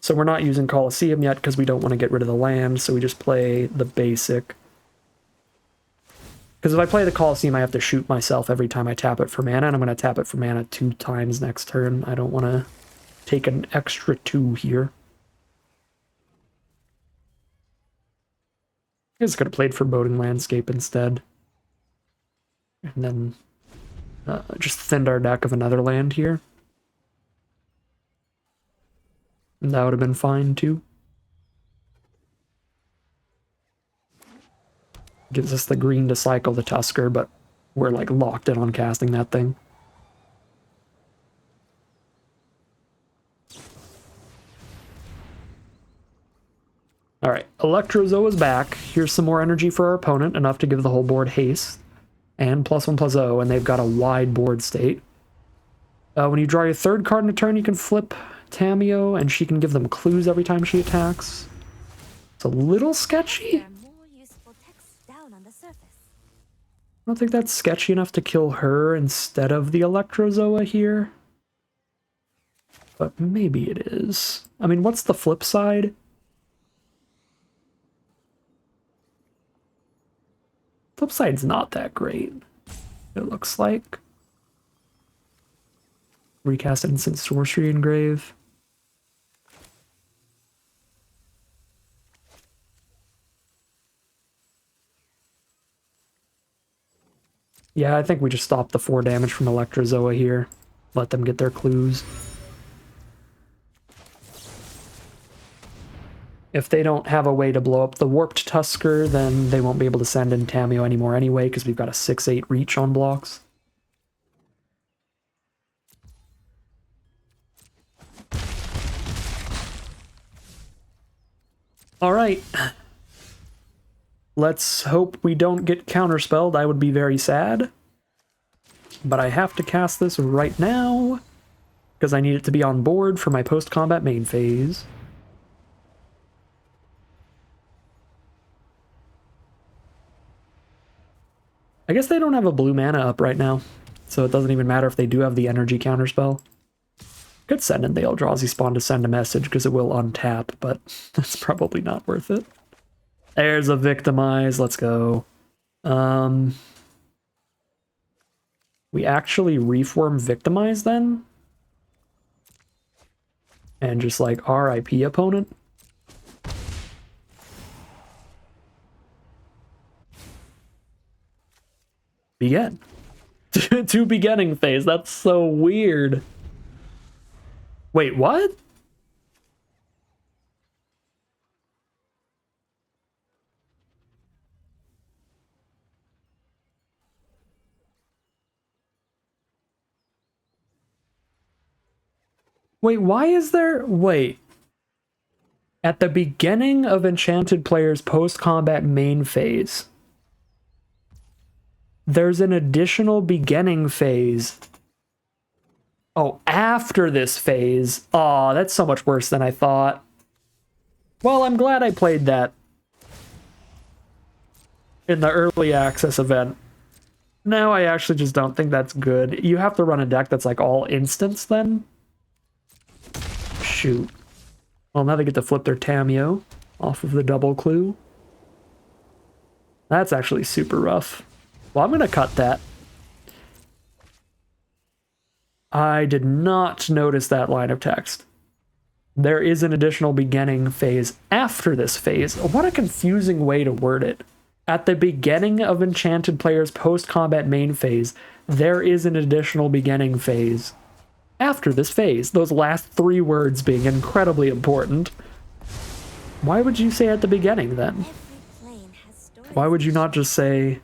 Speaker 1: So we're not using Colosseum yet because we don't want to get rid of the land, so we just play the basic. Because if I play the Colosseum, I have to shoot myself every time I tap it for mana, and I'm going to tap it for mana 2 times next turn. I don't want to take an extra 2 here. I just could have played Foreboding Landscape instead. And then just thinned our deck of another land here. And that would have been fine too. Gives us the green to cycle the Tusker, but we're like locked in on casting that thing. Alright, Electrozoa's back. Here's some more energy for our opponent, enough to give the whole board haste. And +1/+0, and they've got a wide board state. When you draw your 3rd card in a turn, you can flip Tameo, and she can give them clues every time she attacks. It's a little sketchy.
Speaker 2: There are more useful texts down on the surface.
Speaker 1: I don't think that's sketchy enough to kill her instead of the Electrozoa here. But maybe it is. I mean, what's the flip side? Flip side's not that great, it looks like. Recast Instant Sorcery Engrave. Yeah, I think we just stop the 4 damage from Electrozoa here. Let them get their clues. If they don't have a way to blow up the Warped Tusker, then they won't be able to send in Tameo anymore anyway, because we've got a 6/8 reach on blocks. Alright. Let's hope we don't get counterspelled. I would be very sad. But I have to cast this right now, because I need it to be on board for my post-combat main phase. I guess they don't have a blue mana up right now, so it doesn't even matter if they do have the energy counterspell. Could send in the Eldrazi Spawn to send a message, because it will untap, but that's probably not worth it. There's a Victimize, let's go. We actually reform Victimize then? And just like RIP opponent? Begin. To beginning phase, that's so weird. Wait, what? Wait, why is there... Wait. At the beginning of Enchanted player's post-combat main phase, there's an additional beginning phase. Oh, after this phase. Aw, that's so much worse than I thought. Well, I'm glad I played that in the early access event. Now I actually just don't think that's good. You have to run a deck that's like all instants then? Shoot. Well, now they get to flip their Tameo off of the double clue. That's actually super rough. Well, I'm going to cut that. I did not notice that line of text. There is an additional beginning phase after this phase. What a confusing way to word it. At the beginning of Enchanted player's post-combat main phase, there is an additional beginning phase. After this phase, those last 3 words being incredibly important. Why would you say at the beginning then? Why would you not just say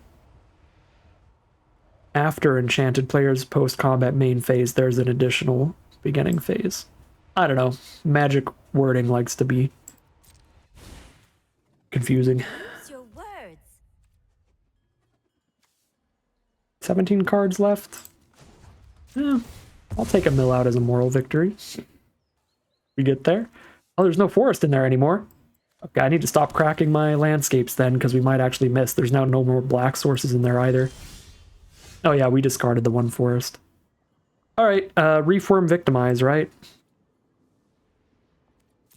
Speaker 1: after Enchanted player's post-combat main phase, there's an additional beginning phase? I don't know. Magic wording likes to be confusing. 17 cards left. Yeah, I'll take a mill out as a moral victory. We get there. Oh, there's no forest in there anymore. Okay, I need to stop cracking my landscapes then, because we might actually miss. There's now no more black sources in there either. Oh yeah, we discarded the 1 forest. Alright, reform Victimize, right?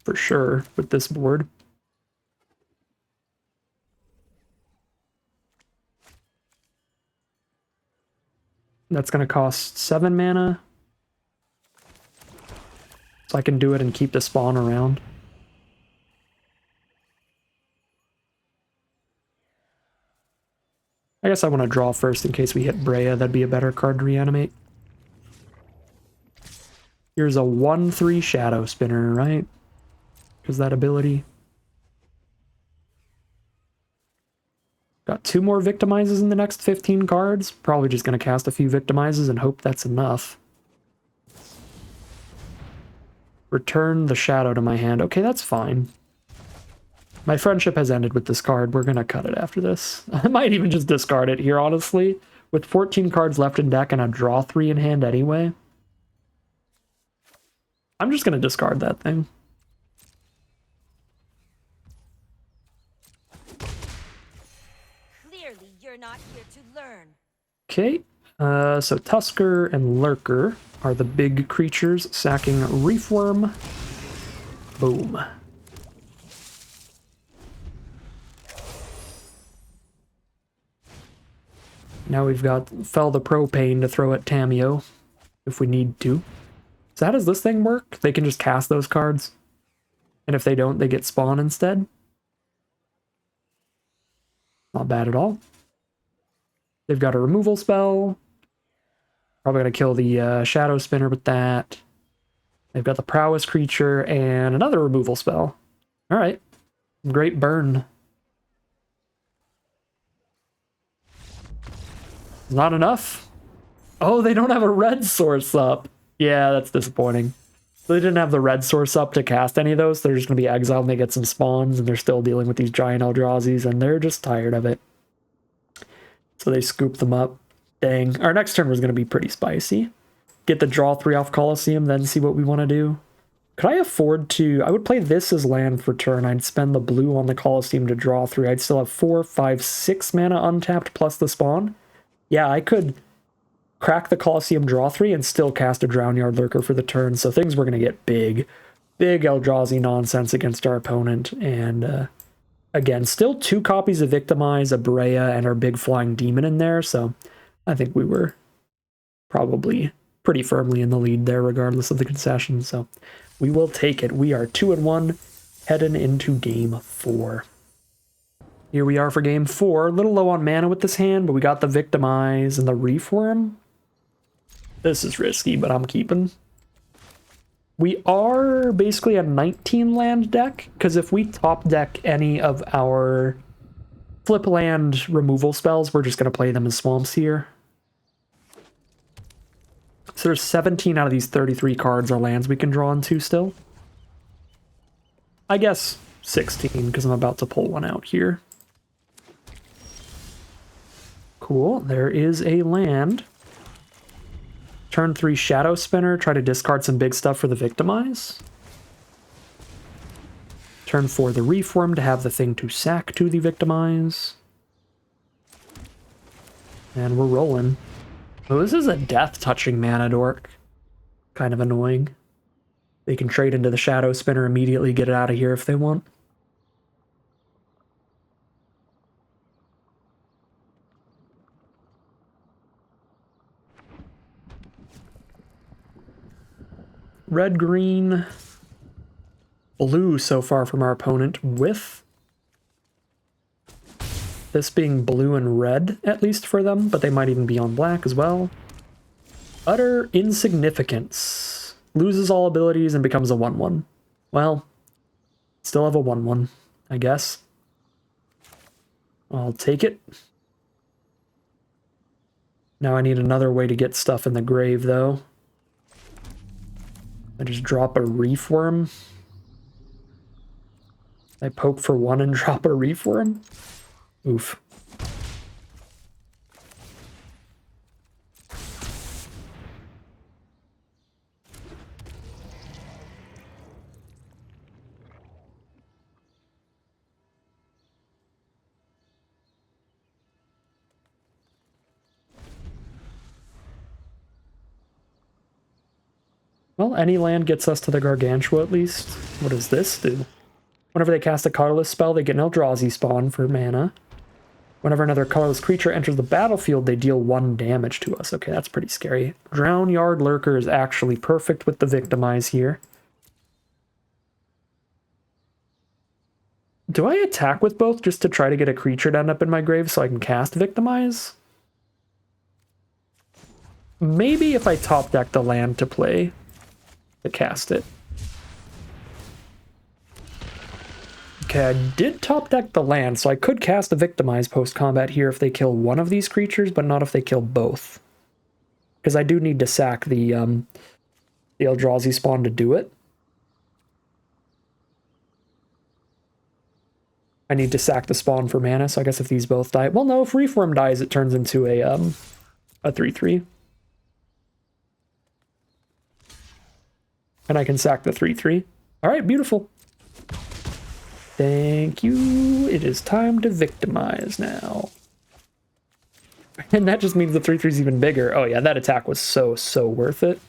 Speaker 1: For sure, with this board. That's going to cost 7 mana. So I can do it and keep the spawn around. I guess I want to draw first in case we hit Brea. That'd be a better card to reanimate. Here's a 1/3 Shadow Spinner, right? Because that ability. Got 2 more Victimizes in the next 15 cards. Probably just going to cast a few Victimizes and hope that's enough. Return the Shadow to my hand. Okay, that's fine. My friendship has ended with this card. We're going to cut it after this. I might even just discard it here, honestly. With 14 cards left in deck and a draw 3 in hand anyway. I'm just going to discard that thing.
Speaker 2: Clearly, you're not here to learn.
Speaker 1: Okay, so Tusker and Lurker are the big creatures sacking Reefworm. Boom. Now we've got Fell the Propane to throw at Tamio if we need to. So how does this thing work? They can just cast those cards, and if they don't, they get spawn instead. Not bad at all. They've got a removal spell. Probably gonna kill the Shadow Spinner with that. They've got the Prowess creature and another removal spell. All right, great burn. Not enough? Oh, they don't have a red source up. Yeah, that's disappointing. They didn't have the red source up to cast any of those. They're just going to be exiled and they get some spawns, and they're still dealing with these giant Eldrazi's, and they're just tired of it. So they scoop them up. Dang. Our next turn was going to be pretty spicy. Get the draw 3 off Colosseum, then see what we want to do. Could I afford to... I would play this as land for turn. I'd spend the blue on the Colosseum to draw 3. I'd still have 4, 5, 6 mana untapped plus the spawn. Yeah, I could crack the Colosseum, draw 3, and still cast a Drownyard Lurker for the turn, so things were going to get big. Big Eldrazi nonsense against our opponent, and again, still 2 copies of Victimize, a Brea, and our big Flying Demon in there, so I think we were probably pretty firmly in the lead there, regardless of the concession, so we will take it. We are 2-1, heading into Game 4. Here we are for Game 4. A little low on mana with this hand, but we got the Victimize and the Reefworm. This is risky, but I'm keeping. We are basically a 19 land deck, because if we top deck any of our flip land removal spells, we're just going to play them as swamps here. So there's 17 out of these 33 cards are lands we can draw into still. I guess 16, because I'm about to pull one out here. Cool, there is a land. Turn 3 Shadow Spinner, try to discard some big stuff for the Victimize. Turn 4 the Reefworm to have the thing to sack to the Victimize. And we're rolling. Oh, this is a death-touching mana dork. Kind of annoying. They can trade into the Shadow Spinner immediately, get it out of here if they want. Red, green, blue so far from our opponent, with this being blue and red, at least for them, but they might even be on black as well. Utter insignificance. Loses all abilities and becomes a 1/1. Well, still have a 1/1, I guess. I'll take it. Now I need another way to get stuff in the grave, though. I just drop a Reefworm. I poke for 1 and drop a Reefworm. Oof. Well, any land gets us to the Gargantua at least. What does this do? Whenever they cast a colorless spell, they get an Eldrazi spawn for mana. Whenever another colorless creature enters the battlefield, they deal 1 damage to us. Okay, that's pretty scary. Drownyard Lurker is actually perfect with the Victimize here. Do I attack with both just to try to get a creature to end up in my grave so I can cast Victimize? Maybe if I top deck the land to play to cast it. Okay, I did top deck the land, so I could cast a Victimize post-combat here if they kill one of these creatures, but not if they kill both. Because I do need to sack the Eldrazi spawn to do it. I need to sack the spawn for mana, so I guess if these both die... Well, no, if Reefworm dies, it turns into a 3/3. And I can sack the 3/3. Alright, beautiful. Thank you. It is time to Victimize now. And that just means the 3/3 is even bigger. Oh yeah, that attack was so worth it.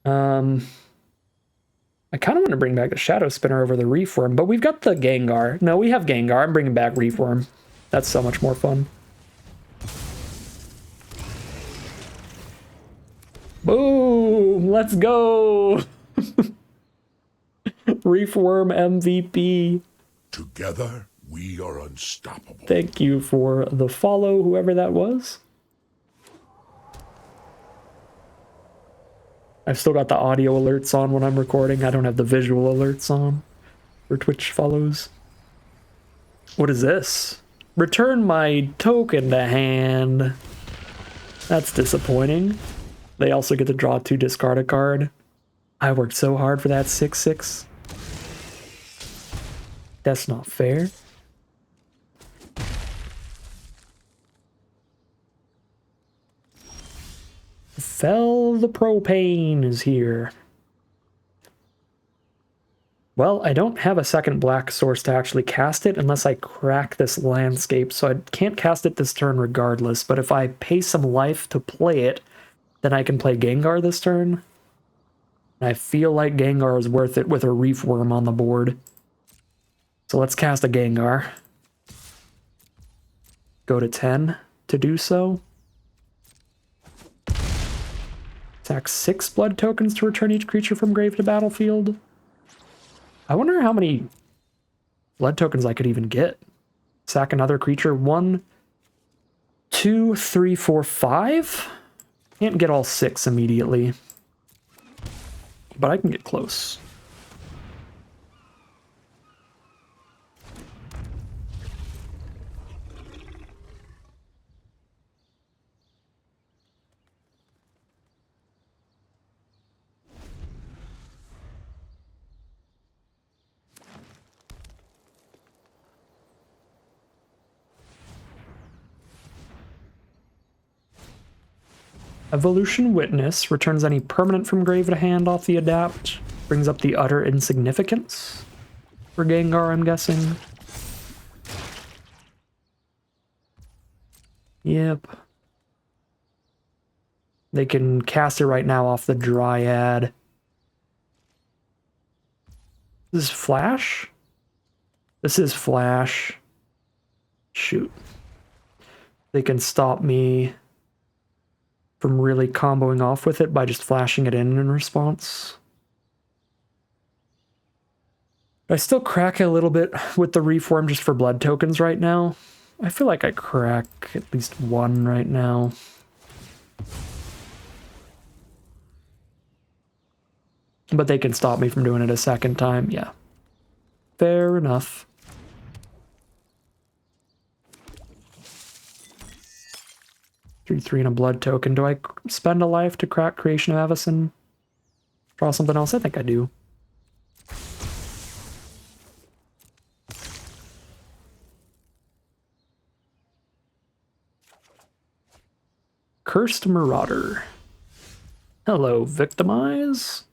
Speaker 1: I kind of want to bring back the Shadow Spinner over the Reform, but we've got the Gengar. No, we have Gengar. I'm bringing back Reform. That's so much more fun. Boom! Let's go! Reform MVP.
Speaker 3: Together, we are unstoppable.
Speaker 1: Thank you for the follow, whoever that was. I've still got the audio alerts on when I'm recording. I don't have the visual alerts on for Twitch follows. What is this? Return my token to hand. That's disappointing. They also get to draw 2, discard a card. I worked so hard for that 6/6. That's not fair. Fell the propane is here. Well, I don't have a second black source to actually cast it unless I crack this landscape, so I can't cast it this turn regardless, but if I pay some life to play it, then I can play Gengar this turn. And I feel like Gengar is worth it with a Reef Worm on the board. So let's cast a Gengar. Go to 10 to do so. Attack 6 blood tokens to return each creature from grave to battlefield. I wonder how many blood tokens I could even get. Sack another creature. 1, 2, 3, 4, 5. Can't get all 6 immediately, but I can get close. Evolution Witness returns any permanent from grave to hand off the adapt. Brings up the utter insignificance for Gengar, I'm guessing. Yep. They can cast it right now off the Dryad. This is Flash? This is Flash. Shoot. They can stop me from really comboing off with it by just flashing it in response. I still crack a little bit with the Reform just for blood tokens right now. I feel like I crack at least 1 right now. But they can stop me from doing it a second time, yeah. Fair enough. Three and a blood token. Do I spend a life to crack Creation of Avacyn? Draw something else? I think I do. Cursed Marauder. Hello, Victimize.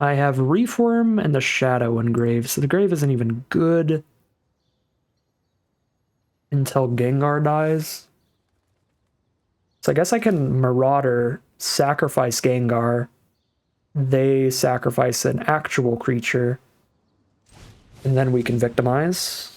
Speaker 1: I have Reform and the Shadow in Grave, so the Grave isn't even good until Gengar dies. So I guess I can Marauder, sacrifice Gengar. They sacrifice an actual creature. And then we can Victimize.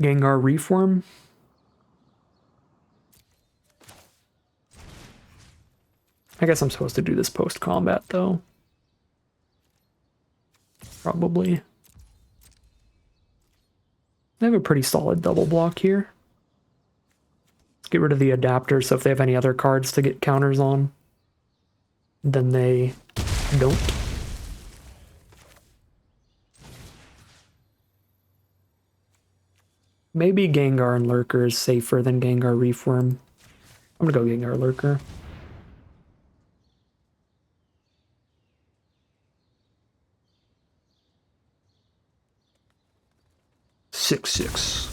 Speaker 1: Gengar Reform. I guess I'm supposed to do this post-combat, though. Probably. I have a pretty solid double block here. Let's get rid of the adapter, so if they have any other cards to get counters on, then they don't. Maybe Gengar and Lurker is safer than Gengar Reform. I'm gonna go Gengar Lurker. 6/6.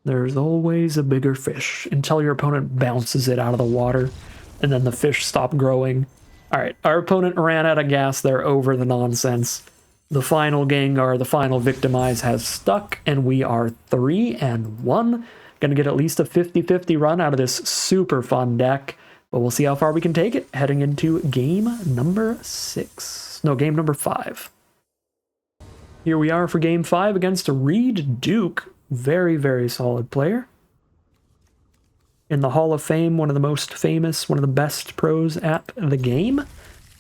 Speaker 1: There's always a bigger fish until your opponent bounces it out of the water, and then the fish stop growing. All right, our opponent ran out of gas. They're over the nonsense. The final Gengar, the final Victimize has stuck, and we are 3-1. Gonna get at least a 50-50 run out of this super fun deck, but we'll see how far we can take it heading into game number 6. No, game number 5. Here we are for game 5 against Reed Duke. Very, very solid player. In the Hall of Fame, one of the most famous, one of the best pros at the game.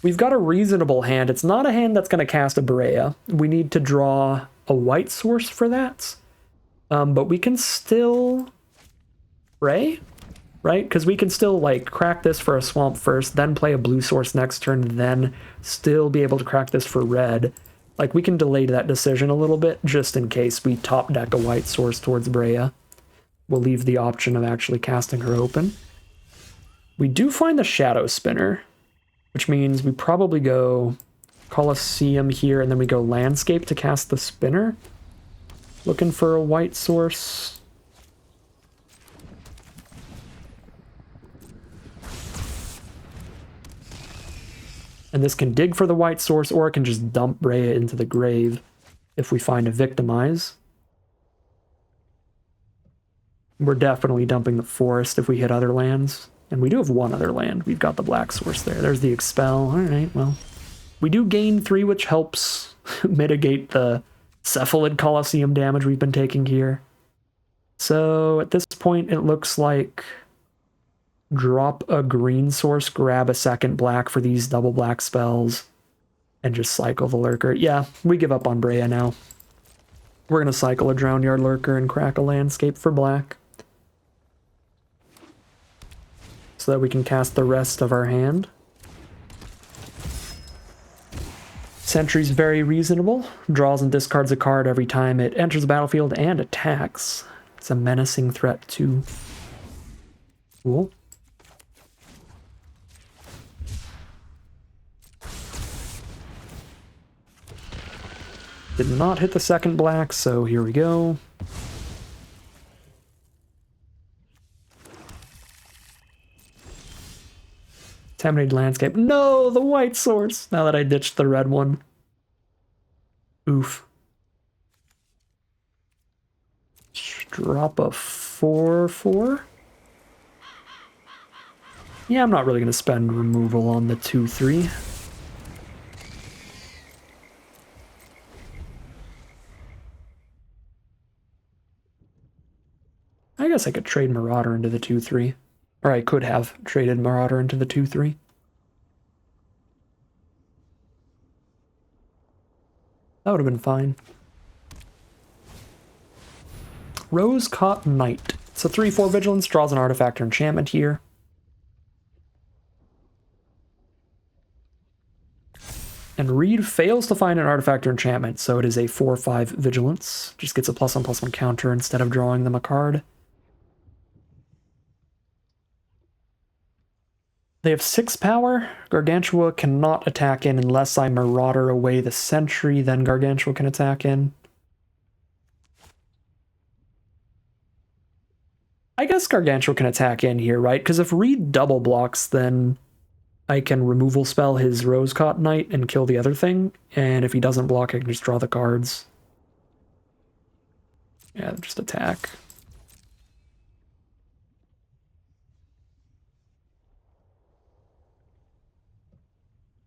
Speaker 1: We've got a reasonable hand. It's not a hand that's going to cast a Berea. We need to draw a white source for that. But we can still Ray, right? Because we can still like crack this for a swamp first, then play a blue source next turn, then still be able to crack this for red. Like, we can delay that decision a little bit, just in case we top deck a white source towards Brea. We'll leave the option of actually casting her open. We do find the Shadow Spinner, which means we probably go Colosseum here, and then we go Landscape to cast the Spinner. Looking for a white source. And this can dig for the white source, or it can just dump Brea into the grave if we find a Victimize. We're definitely dumping the forest if we hit other lands. And we do have one other land. We've got the black source there. There's the Expel. All right, well. We do gain 3, which helps mitigate the Cephalid Colosseum damage we've been taking here. So at this point, it looks like drop a green source, grab a second black for these double black spells, and just cycle the Lurker. Yeah, we give up on Brea now. We're going to cycle a Drowned Yard Lurker and crack a Landscape for black, so that we can cast the rest of our hand. Sentry's very reasonable. Draws and discards a card every time it enters the battlefield and attacks. It's a menacing threat too. Cool. Did not hit the second black, so here we go. Contaminated Landscape. No, the white source, now that I ditched the red one. Oof. Drop a 4/4. Yeah, I'm not really going to spend removal on the 2/3. I guess I could trade Marauder into the 2/3. Or I could have traded Marauder into the 2/3. That would have been fine. Rose-Caught Knight. It's a 3/4 Vigilance, draws an artifact or enchantment here. And Reed fails to find an artifact or enchantment, so it is a 4/5 Vigilance. Just gets a +1/+1 counter instead of drawing them a card. They have 6 power. Gargantua cannot attack in unless I Marauder away the Sentry, then Gargantua can attack in. I guess Gargantua can attack in here, right? Because if Reed double blocks, then I can removal spell his Rose-Caught Knight and kill the other thing. And if he doesn't block, I can just draw the cards. Yeah, just attack.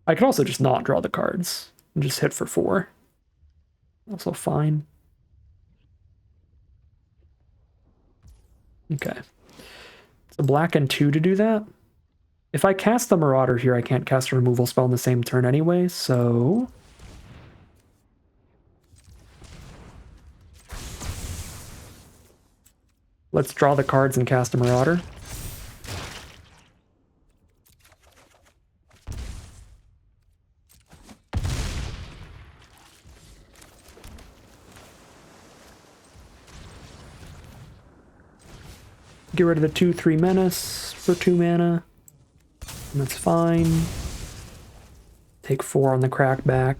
Speaker 1: I could also just not draw the cards and just hit for 4. Also fine. Okay. It's a black and 2 to do that. If I cast the Marauder here, I can't cast a removal spell in the same turn anyway, so... let's draw the cards and cast a Marauder. Get rid of the 2/3 menace for 2 mana. And that's fine. Take 4 on the crackback.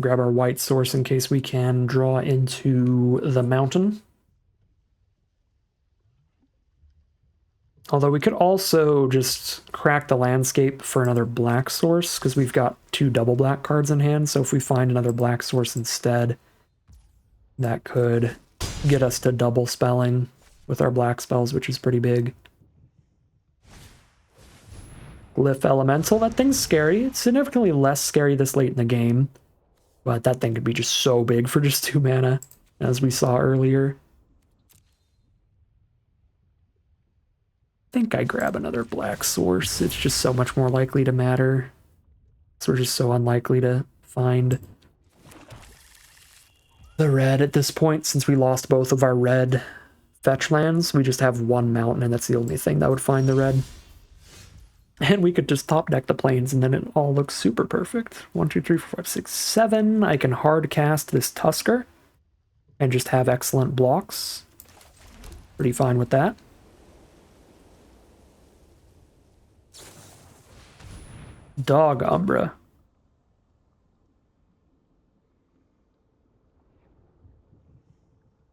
Speaker 1: Grab our white source in case we can draw into the mountain. Although we could also just crack the landscape for another black source, because we've got 2 double black cards in hand, so if we find another black source instead, that could get us to double spelling with our black spells, which is pretty big. Glyph Elemental, that thing's scary. It's significantly less scary this late in the game, but that thing could be just so big for just 2 mana, as we saw earlier. I think I grab another black source. It's just so much more likely to matter. So we're just so unlikely to find the red at this point, since we lost both of our red fetch lands. We just have 1 mountain, and that's the only thing that would find the red. And we could just top deck the plains, and then it all looks super perfect. 1, 2, 3, 4, 5, 6, 7. I can hard cast this Tusker and just have excellent blocks. Pretty fine with that. Dog Umbra.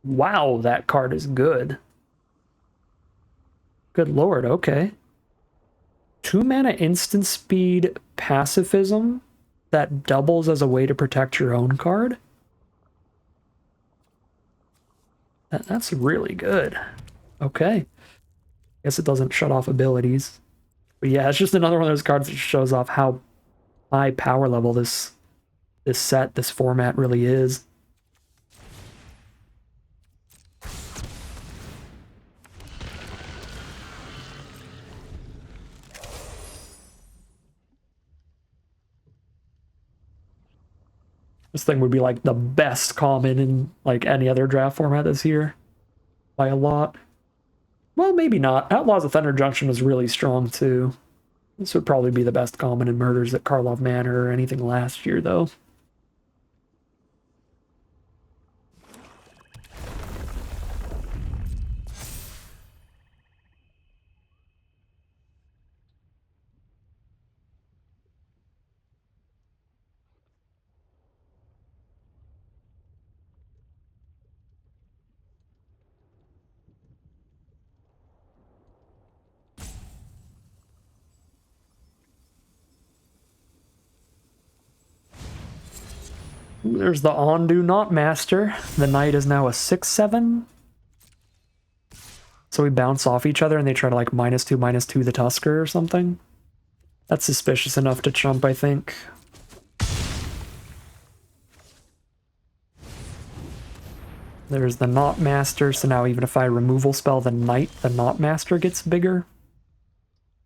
Speaker 1: Wow, that card is good. Good lord, okay. 2 mana instant speed pacifism that doubles as a way to protect your own card? That's really good. Okay. Guess it doesn't shut off abilities. But yeah, it's just another one of those cards that shows off how high power level this format really is. This thing would be like the best common in like any other draft format this year. By a lot. Well, maybe not. Outlaws of Thunder Junction is really strong too. This would probably be the best common in Murders at Karlov Manor or anything last year, though. There's the Ondu Not Master. The knight is now a 6/7. So we bounce off each other and they try to like -2/-2 the Tusker or something. That's suspicious enough to chump, I think. There's the Not Master, so now even if I removal spell the knight, the Not Master gets bigger.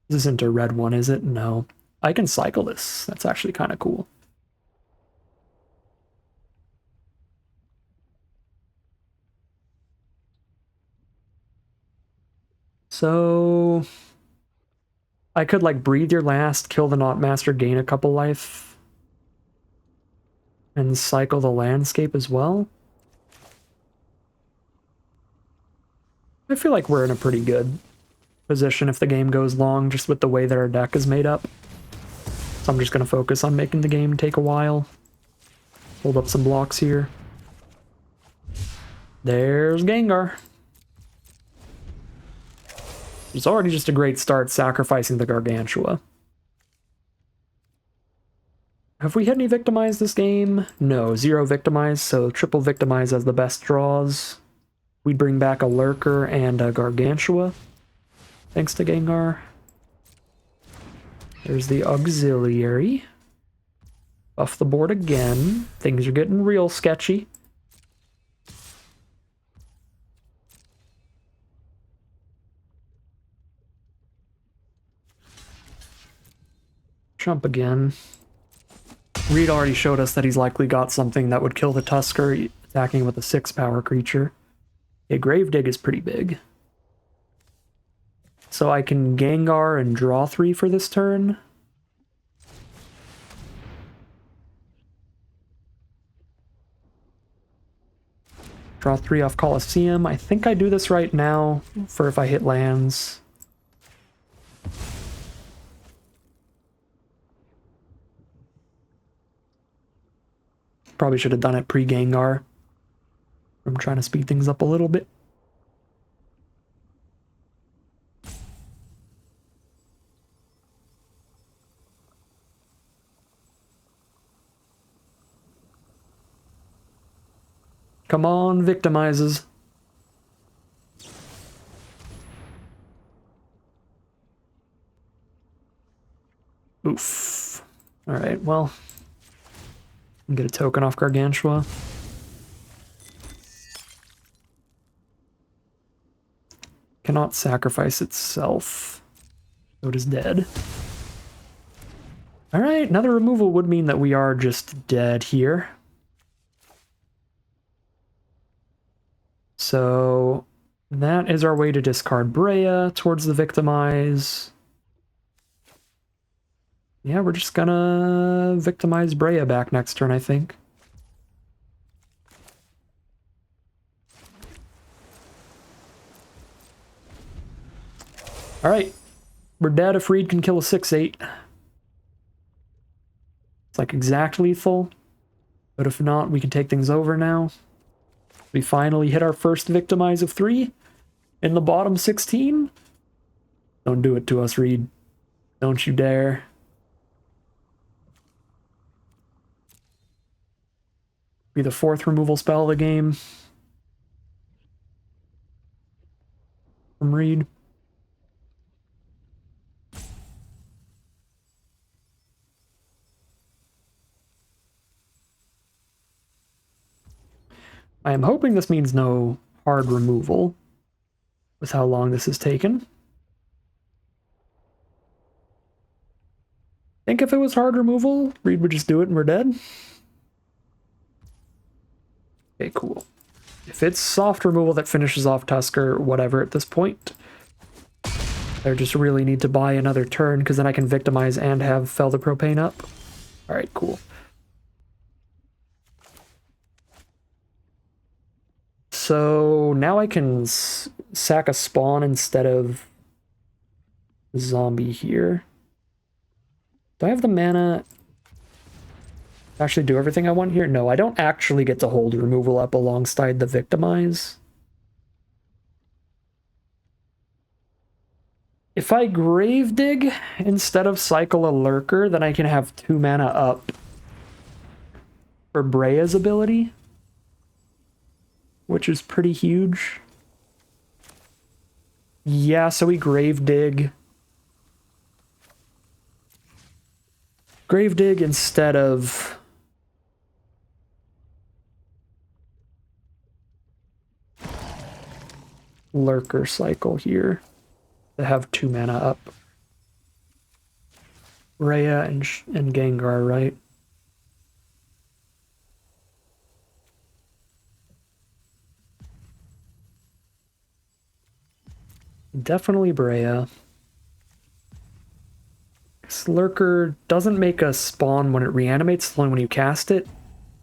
Speaker 1: This isn't a red one, is it? No. I can cycle this. That's actually kind of cool. So I could like breathe your last, kill the Not Master, gain a couple life, and cycle the landscape as well. I feel like we're in a pretty good position if the game goes long, just with the way that our deck is made up. So I'm just going to focus on making the game take a while. Hold up some blocks here. There's Gengar. It's already just a great start sacrificing the Gargantua. Have we had any victimize this game? No, 0 victimize, so triple victimize as the best draws. We'd bring back a Lurker and a Gargantua, thanks to Gengar. There's the Auxiliary. Buff the board again. Things are getting real sketchy. Jump again. Reed already showed us that he's likely got something that would kill the Tusker, attacking with a 6-power creature. A Gravedigg is pretty big. So I can Gengar and draw 3 for this turn. Draw 3 off Colosseum. I think I do this right now for if I hit lands. Probably should have done it pre-Gengar. I'm trying to speed things up a little bit. Come on, victimizes. Oof. Alright, well. Get a token off Gargantua. Cannot sacrifice itself. So it is dead. Alright, another removal would mean that we are just dead here. So that is our way to discard Brea towards the Victimize. Yeah, we're just gonna Victimize Brea back next turn, I think. Alright. We're dead if Reed can kill a 6/8. It's like exact lethal. But if not, we can take things over now. We finally hit our first Victimize of 3 in the bottom 16. Don't do it to us, Reed. Don't you dare. Be the 4th removal spell of the game. From Reed. I am hoping this means no hard removal with how long this has taken. I think if it was hard removal, Reed would just do it and we're dead. Okay, cool. If it's soft removal that finishes off Tusker, whatever at this point. I just really need to buy another turn because then I can Victimize and have Fell the Propane up. Alright, cool. So now I can sack a spawn instead of zombie here. Do I have the mana to actually do everything I want here? No, I don't actually get to hold removal up alongside the Victimize. If I Grave Dig instead of cycle a Lurker, then I can have 2 mana up for Brea's ability, which is pretty huge. Yeah, so we Grave Dig. Grave Dig instead of Lurker cycle here to have 2 mana up. Rhea and Gengar, right? Definitely Brea. Lurker doesn't make a spawn when it reanimates, it's only when you cast it.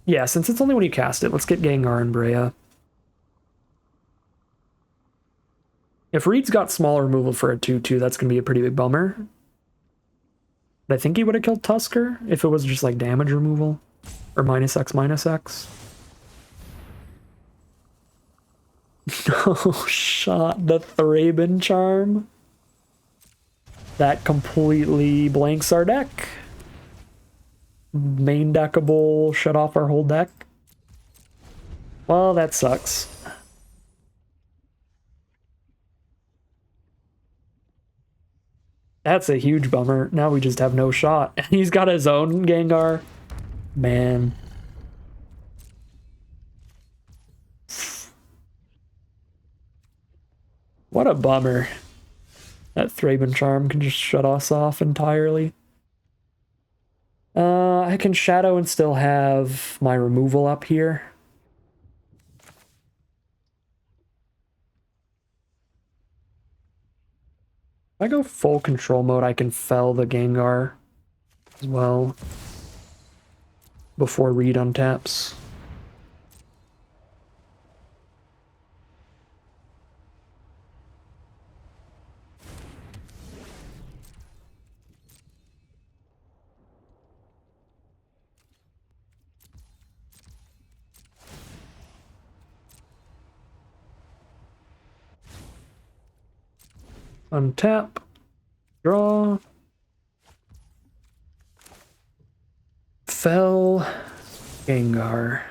Speaker 1: Yeah, since it's only when you cast it, let's get Gengar and Brea. If Reed's got small removal for a 2/2, that's going to be a pretty big bummer. But I think he would have killed Tusker if it was just like damage removal. Or -X/-X. No shot, the Thraben Charm. That completely blanks our deck. Main deckable, shut off our whole deck. Well, that sucks. That's a huge bummer. Now we just have no shot. He's got his own Gengar. Man. What a bummer. That Thraben Charm can just shut us off entirely. I can Shadow and still have my removal up here. If I go full control mode, I can fell the Gengar as well before Reed untaps. Untap. Draw. Fell. Gengar.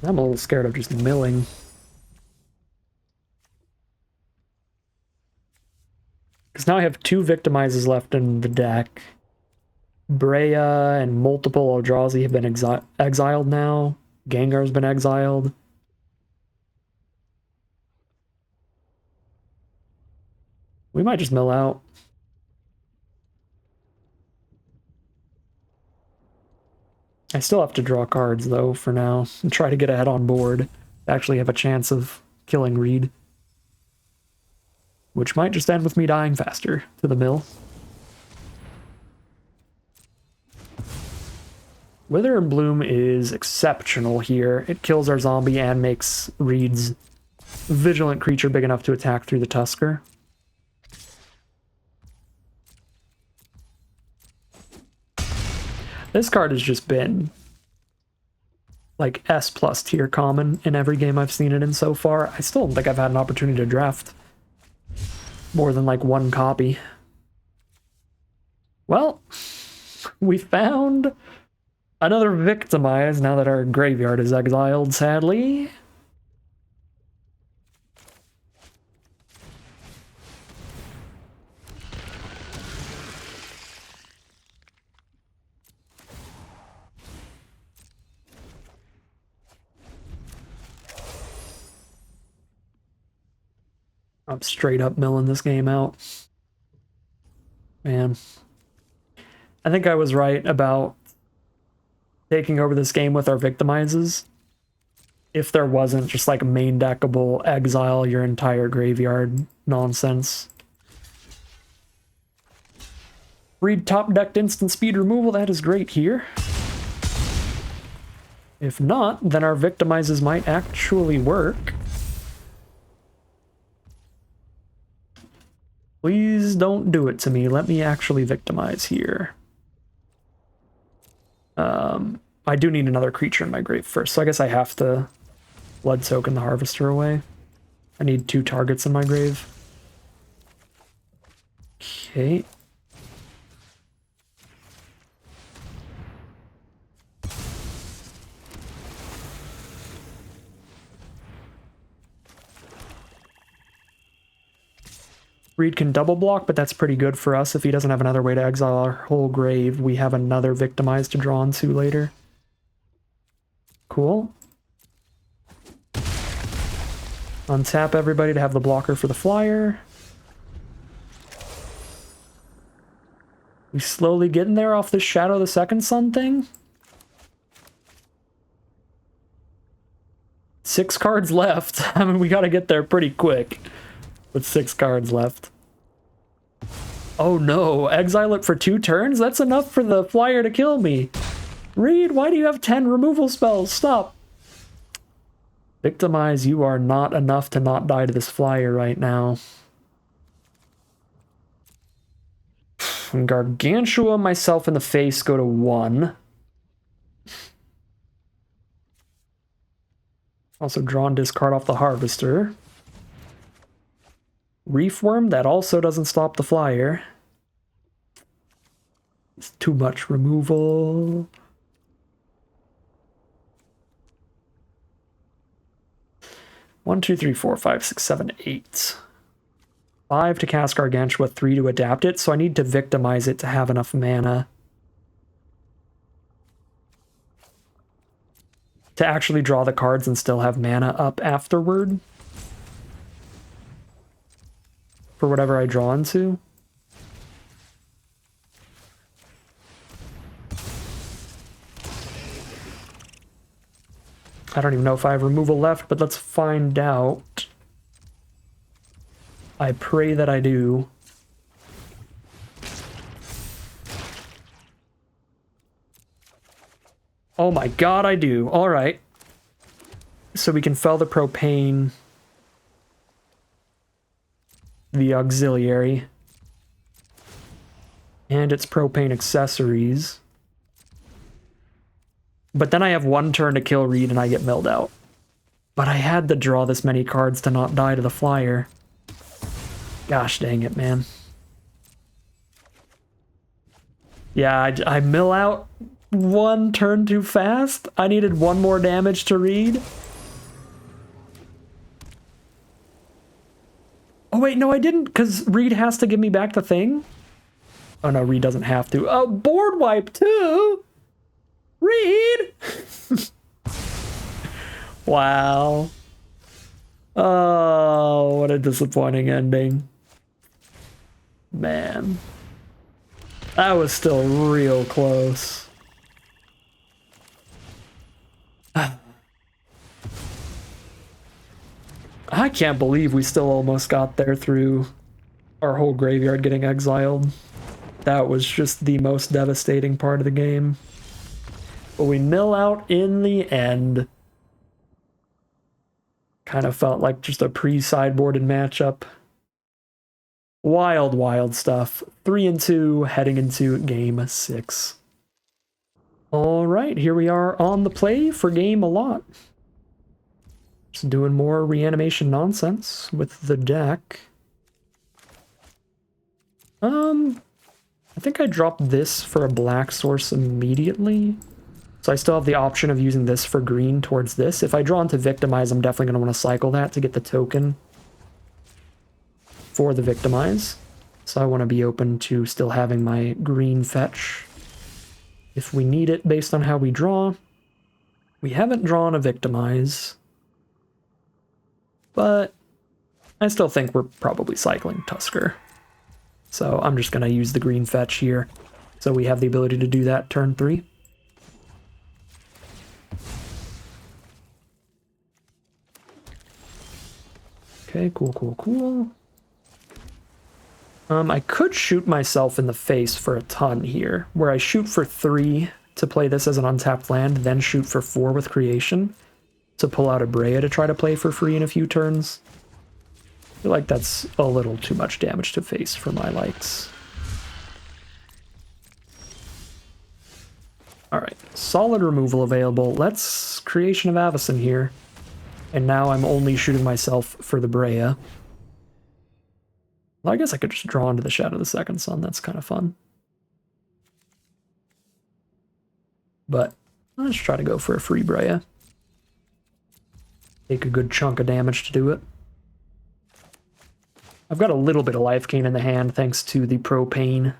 Speaker 1: I'm a little scared of just milling. Because now I have 2 Victimizes left in the deck. Brea and multiple Eldrazi have been exiled now. Gengar's been exiled. We might just mill out. I still have to draw cards, though, for now, and try to get ahead on board. Actually have a chance of killing Reed. Which might just end with me dying faster to the mill. Wither and Bloom is exceptional here. It kills our zombie and makes Reed's vigilant creature big enough to attack through the Tusker. This card has just been like S+ tier common in every game I've seen it in so far. I still don't think I've had an opportunity to draft more than like 1 copy. Well, we found another Victimize now that our graveyard is exiled, sadly. I'm straight up milling this game out. Man. I think I was right about taking over this game with our Victimizes. If there wasn't just like main deckable exile your entire graveyard nonsense. Read top decked instant speed removal, that is great here. If not, then our Victimizes might actually work. Please don't do it to me. Let me actually Victimize here. I do need another creature in my grave first, so I guess I have to Blood Token the Harvester away. I need 2 targets in my grave. Okay. Reed can double block, but that's pretty good for us. If he doesn't have another way to exile our whole grave, we have another Victimize to draw into later. Cool. Untap everybody to have the blocker for the flyer. We slowly getting there off this Shadow the Second Sun thing. 6 cards left. I mean, we gotta get there pretty quick. With 6 cards left. Oh no, exile it for 2 turns? That's enough for the flyer to kill me. Reed, why do you have 10 removal spells? Stop. Victimize, you are not enough to not die to this flyer right now. And Gargantua, myself in the face, go to 1. Also draw and discard off the Harvester. Reefworm, that also doesn't stop the flyer. It's too much removal. One, two, three, four, five, 6, 7, 8. 5 to cast Gargantua, 3 to adapt it, so I need to Victimize it to have enough mana to actually draw the cards and still have mana up afterward. For whatever I draw into. I don't even know if I have removal left, but let's find out. I pray that I do. Oh my god, I do. Alright. So we can fell the propane. The auxiliary. And its propane accessories. But then I have one turn to kill Reed and I get milled out. But I had to draw this many cards to not die to the flyer. Gosh dang it, man. Yeah, I mill out one turn too fast. I needed one more damage to Reed. Oh wait, no I didn't, because Reed has to give me back the thing. Oh no, Reed doesn't have to. Oh, board wipe too! Reed! Wow. Oh, what a disappointing ending. Man. That was still real close. I can't believe we still almost got there through our whole graveyard getting exiled. That was just the most devastating part of the game. But we mill out in the end. Kind of felt like just a pre-sideboarded matchup. Wild, wild stuff. 3-2 heading into game 6. All right, here we are on the play for game a lot. Just doing more reanimation nonsense with the deck. I think I dropped this for a black source immediately. So I still have the option of using this for green towards this. If I draw into Victimize, I'm definitely going to want to cycle that to get the token for the Victimize. So I want to be open to still having my green fetch if we need it based on how we draw. We haven't drawn a Victimize, but I still think we're probably cycling Tusker. So I'm just going to use the green fetch here. So we have the ability to do that turn 3. Okay, cool, cool, cool. I could shoot myself in the face for a ton here, where I shoot for 3 to play this as an untapped land, then shoot for 4 with creation to pull out a Brea to try to play for free in a few turns. I feel like that's a little too much damage to face for my likes. Alright, solid removal available. Let's Creation of Avacyn here. And now I'm only shooting myself for the Brea. Well, I guess I could just draw into the Shadow of the Second Sun. That's kind of fun. But let's try to go for a free Brea. Take a good chunk of damage to do it. I've got a little bit of life gain in the hand thanks to the propane.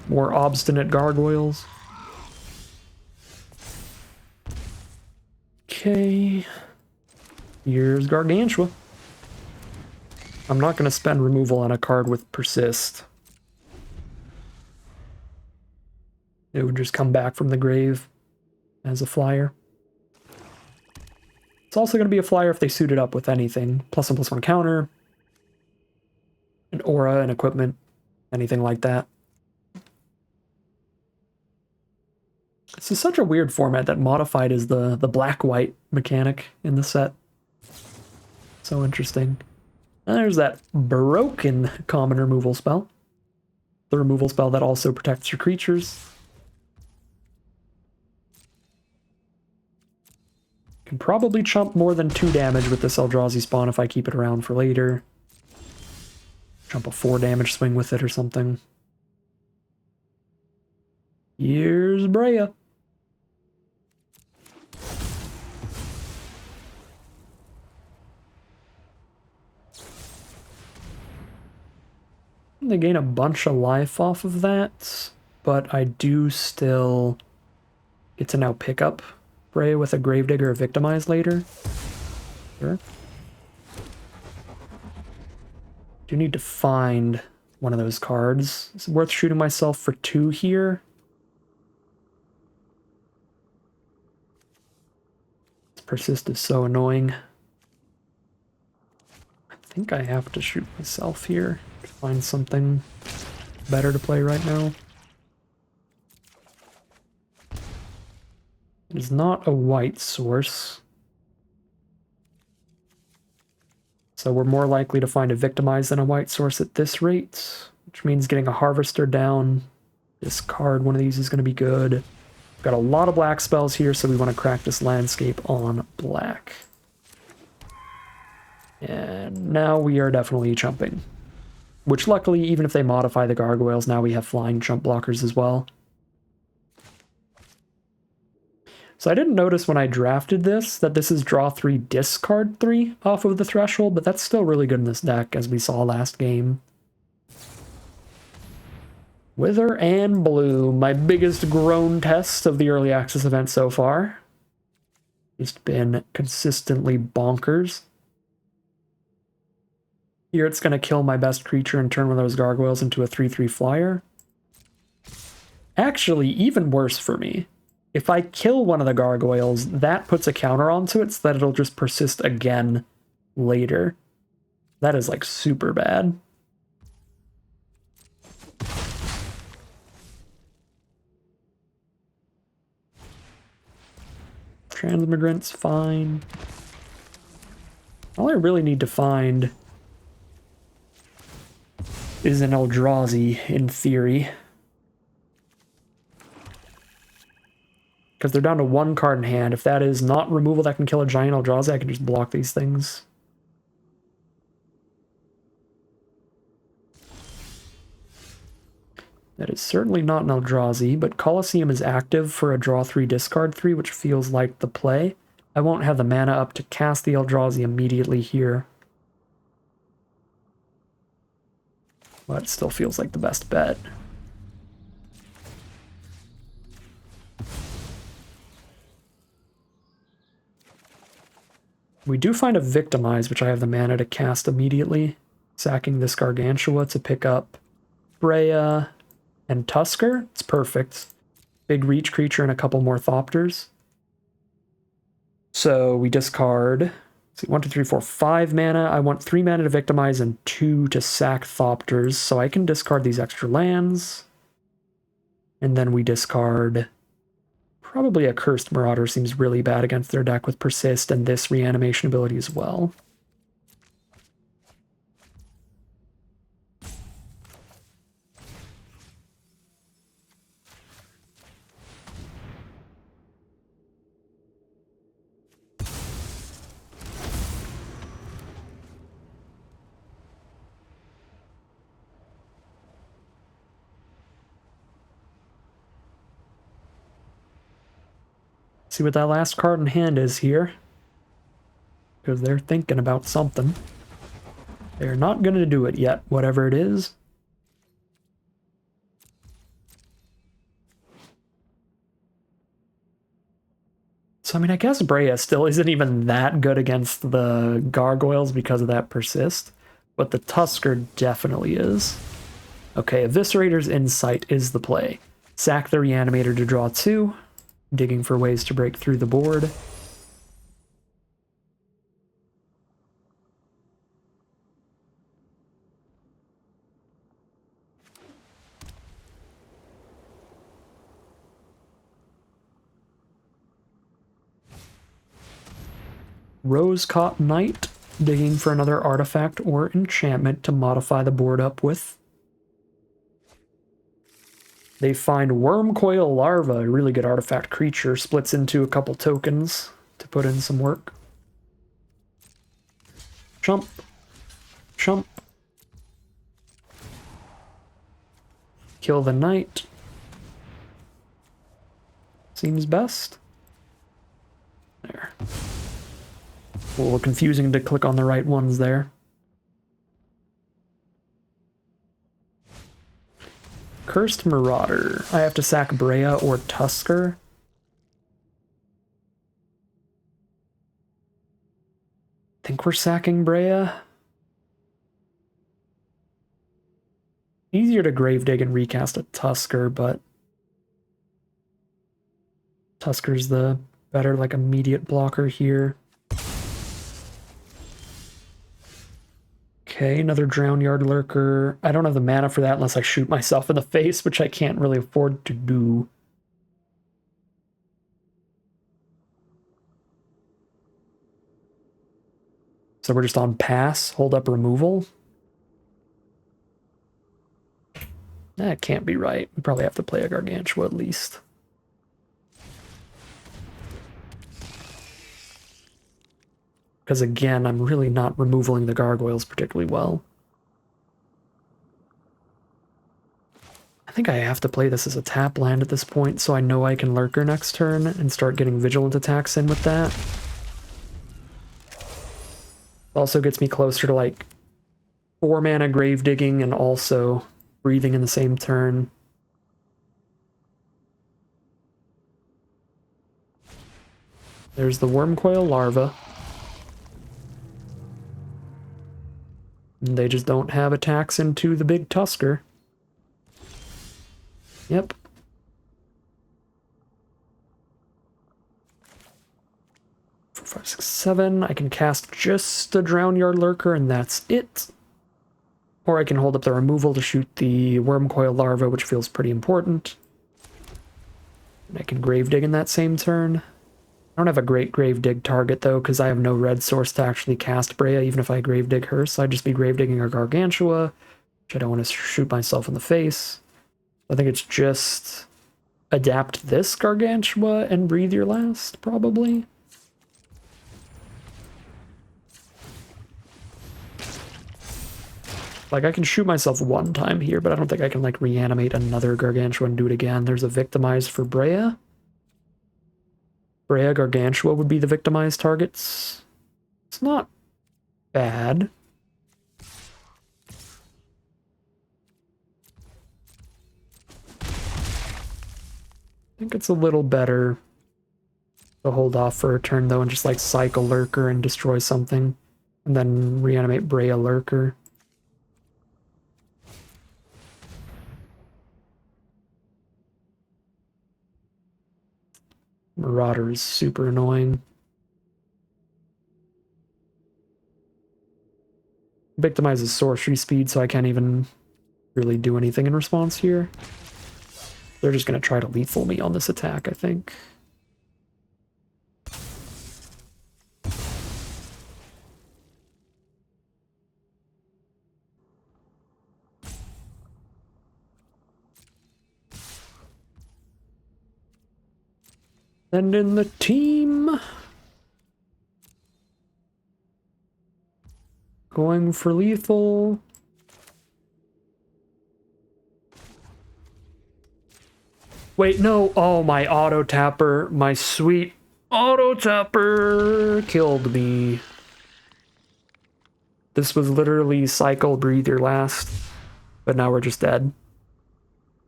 Speaker 1: More obstinate gargoyles. Okay. Here's Gargantua. I'm not going to spend removal on a card with Persist. It would just come back from the grave as a flyer. It's also going to be a flyer if they suit it up with anything. +1/+1 counter. An aura, an equipment, anything like that. This is such a weird format that Modified is the black-white mechanic in the set. So interesting. And there's that broken common removal spell. The removal spell that also protects your creatures. Can probably chump more than 2 damage with this Eldrazi spawn if I keep it around for later. Jump a 4 damage swing with it or something. Here's Brea. They gain a bunch of life off of that, but I do still get to now pick up Brea with a Gravedigger or Victimize later. Sure. Do need to find one of those cards. Is it worth shooting myself for 2 here? This Persist is so annoying. I think I have to shoot myself here to find something better to play right now. It is not a white source. So we're more likely to find a Victimize than a White Source at this rate, which means getting a Harvester down. Discard one of these is going to be good. Got a lot of black spells here, so we want to crack this landscape on black. And now we are definitely chumping. Which luckily, even if they modify the gargoyles, now we have flying chump blockers as well. So I didn't notice when I drafted this that this is draw 3, discard 3 off of the threshold, but that's still really good in this deck, as we saw last game. Wither and Bloom, my biggest groan test of the early access event so far. Just been consistently bonkers. Here it's going to kill my best creature and turn one of those gargoyles into a 3/3 flyer. Actually, even worse for me. If I kill one of the gargoyles, that puts a counter onto it so that it'll just persist again later. That is like super bad. Transmigrant's fine. All I really need to find is an Eldrazi, in theory. Because they're down to 1 card in hand. If that is not removal that can kill a giant Eldrazi, I can just block these things. That is certainly not an Eldrazi, but Colosseum is active for a draw 3, discard 3, which feels like the play. I won't have the mana up to cast the Eldrazi immediately here. But it still feels like the best bet. We do find a Victimize, which I have the mana to cast immediately, sacking this Gargantua to pick up Brea and Tusker. It's perfect. Big reach creature and a couple more Thopters. So we discard, let's see, 1, 2, 3, 4, 5 mana. I want 3 mana to Victimize and 2 to sack Thopters, so I can discard these extra lands. And then we discard probably a Cursed Marauder. Seems really bad against their deck with Persist and this reanimation ability as well. See what that last card in hand is here. Because they're thinking about something. They're not going to do it yet, whatever it is. So, I mean, I guess Brea still isn't even that good against the gargoyles because of that persist. But the Tusker definitely is. Okay, Eviscerator's Insight is the play. Sack the Reanimator to draw 2. Digging for ways to break through the board. Rose-Caught Knight, digging for another artifact or enchantment to modify the board up with. They find Wormcoil Larva, a really good artifact creature, splits into a couple tokens to put in some work. Chump. Chump. Kill the knight. Seems best. There. A little confusing to click on the right ones there. Cursed Marauder. I have to sack Brea or Tusker. Think we're sacking Brea. Easier to Gravedigg and recast a Tusker, but Tusker's the better, like, immediate blocker here. Okay, another Drownyard Lurker. I don't have the mana for that unless I shoot myself in the face, which I can't really afford to do. So we're just on pass, hold up removal. That can't be right. We probably have to play a Gargantua at least. Because again, I'm really not removaling the gargoyles particularly well. I think I have to play this as a tap land at this point, so I know I can Lurker next turn and start getting Vigilant attacks in with that. Also gets me closer to like 4 mana Grave Digging and also breathing in the same turn. There's the Wormcoil Larva. And they just don't have attacks into the big Tusker. Yep. 4, 5, 6, 7. I can cast just a Drownyard Lurker and that's it. Or I can hold up the removal to shoot the Wormcoil Larva, which feels pretty important. And I can Grave Dig in that same turn. I don't have a great Grave Dig target though, because I have no red source to actually cast Brea, even if I Grave Dig her, so I'd just be Grave Digging a Gargantua, which I don't want to shoot myself in the face. I think it's just adapt this Gargantua and breathe your last, probably. Like, I can shoot myself one time here, but I don't think I can, like, reanimate another Gargantua and do it again. There's a Victimize for Brea. Brea Gargantua would be the victimized targets. It's not bad. I think it's a little better to hold off for a turn, though, and just, like, cycle Lurker and destroy something. And then reanimate Brea Lurker. Marauder is super annoying. Victimizes sorcery speed, so I can't even really do anything in response here. They're just going to try to lethal me on this attack, I think. Send in the team. Going for lethal. Wait, no. Oh, my auto tapper. My sweet auto tapper killed me. This was literally cycle, breathe your last. But now we're just dead.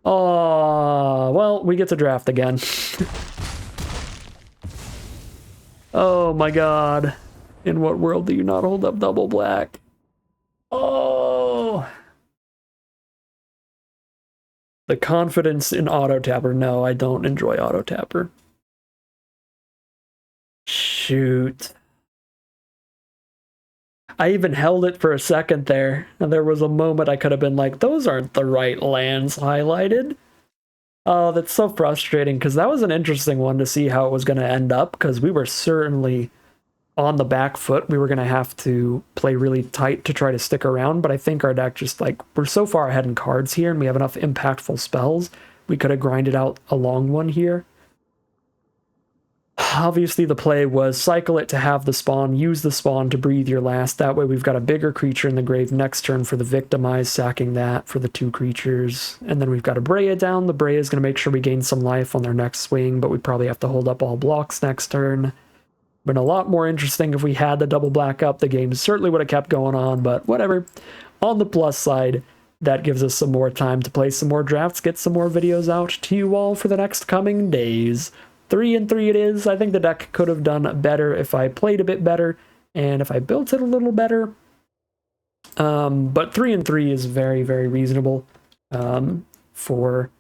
Speaker 1: Oh, well, we get to draft again. Oh my god. In what world do you not hold up double black? Oh! The confidence in auto tapper. No, I don't enjoy auto tapper. Shoot. I even held it for a second there, and there was a moment I could have been like, those aren't the right lands highlighted. Oh, that's so frustrating, because that was an interesting one to see how it was going to end up, because we were certainly on the back foot. We were going to have to play really tight to try to stick around, but I think our deck just, like, we're so far ahead in cards here, and we have enough impactful spells. We could have grinded out a long one here. Obviously, the play was cycle it to have the spawn, use the spawn to breathe your last. That way we've got a bigger creature in the grave next turn for the victimize, sacking that for the 2 creatures. And then we've got a Brea down. The Brea is going to make sure we gain some life on their next swing, but we probably have to hold up all blocks next turn. Been a lot more interesting if we had the double black up. The game certainly would have kept going on, but whatever. On the plus side, that gives us some more time to play some more drafts, get some more videos out to you all for the next coming days. 3-3 it is. I think the deck could have done better if I played a bit better and if I built it a little better. But 3-3 is very, very reasonable for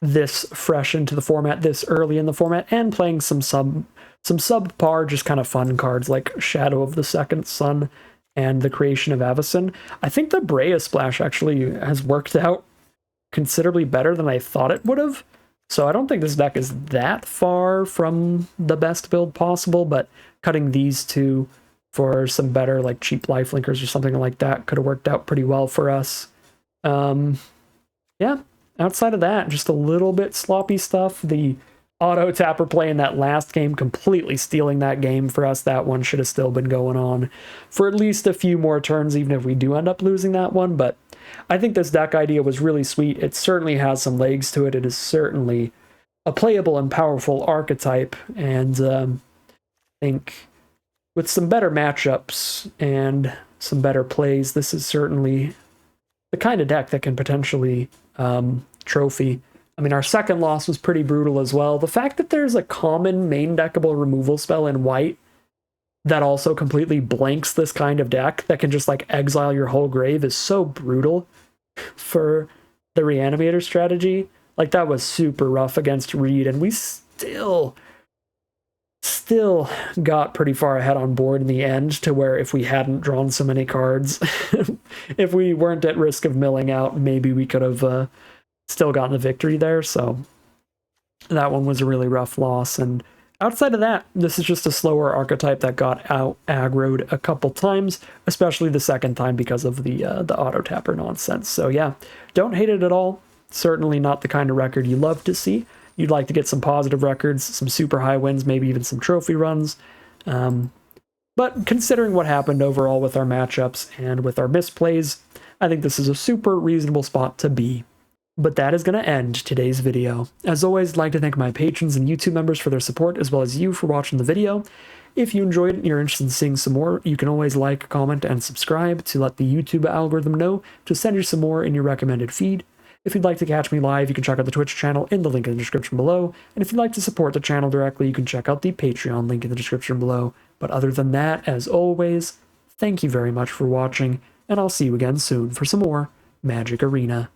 Speaker 1: this fresh into the format, this early in the format, and playing some subpar, just kind of fun cards like Shadow of the Second Sun and the Creation of Avacyn. I think the Brea Splash actually has worked out considerably better than I thought it would have. So I don't think this deck is that far from the best build possible, but cutting these 2 for some better like cheap life linkers or something like that. Could have worked out pretty well for us. Yeah, outside of that, just a little bit sloppy stuff. The auto tapper play in that last game completely stealing that game for us. That one should have still been going on for at least a few more turns, even if we do end up losing that one. But I think this deck idea was really sweet. It certainly has some legs to it. It is certainly a playable and powerful archetype, and I think with some better matchups and some better plays, this is certainly the kind of deck that can potentially trophy. I mean, our second loss was pretty brutal as well. The fact that there's a common main deckable removal spell in white that also completely blanks this kind of deck that can just like exile your whole grave is so brutal for the Reanimator strategy. Like, that was super rough against Reed, and we still got pretty far ahead on board in the end, to where if we hadn't drawn so many cards, if we weren't at risk of milling out, maybe we could have still gotten the victory there. So that one was a really rough loss. And outside of that, this is just a slower archetype that got out aggroed a couple times, especially the second time because of the auto tapper nonsense. So yeah, don't hate it at all. Certainly not the kind of record you love to see. You'd like to get some positive records, some super high wins, maybe even some trophy runs. But considering what happened overall with our matchups and with our misplays, I think this is a super reasonable spot to be. But that is going to end today's video. As always, I'd like to thank my patrons and YouTube members for their support, as well as you for watching the video. If you enjoyed it and you're interested in seeing some more, you can always like, comment, and subscribe to let the YouTube algorithm know to send you some more in your recommended feed. If you'd like to catch me live, you can check out the Twitch channel in the link in the description below. And if you'd like to support the channel directly, you can check out the Patreon link in the description below. But other than that, as always, thank you very much for watching, and I'll see you again soon for some more Magic Arena.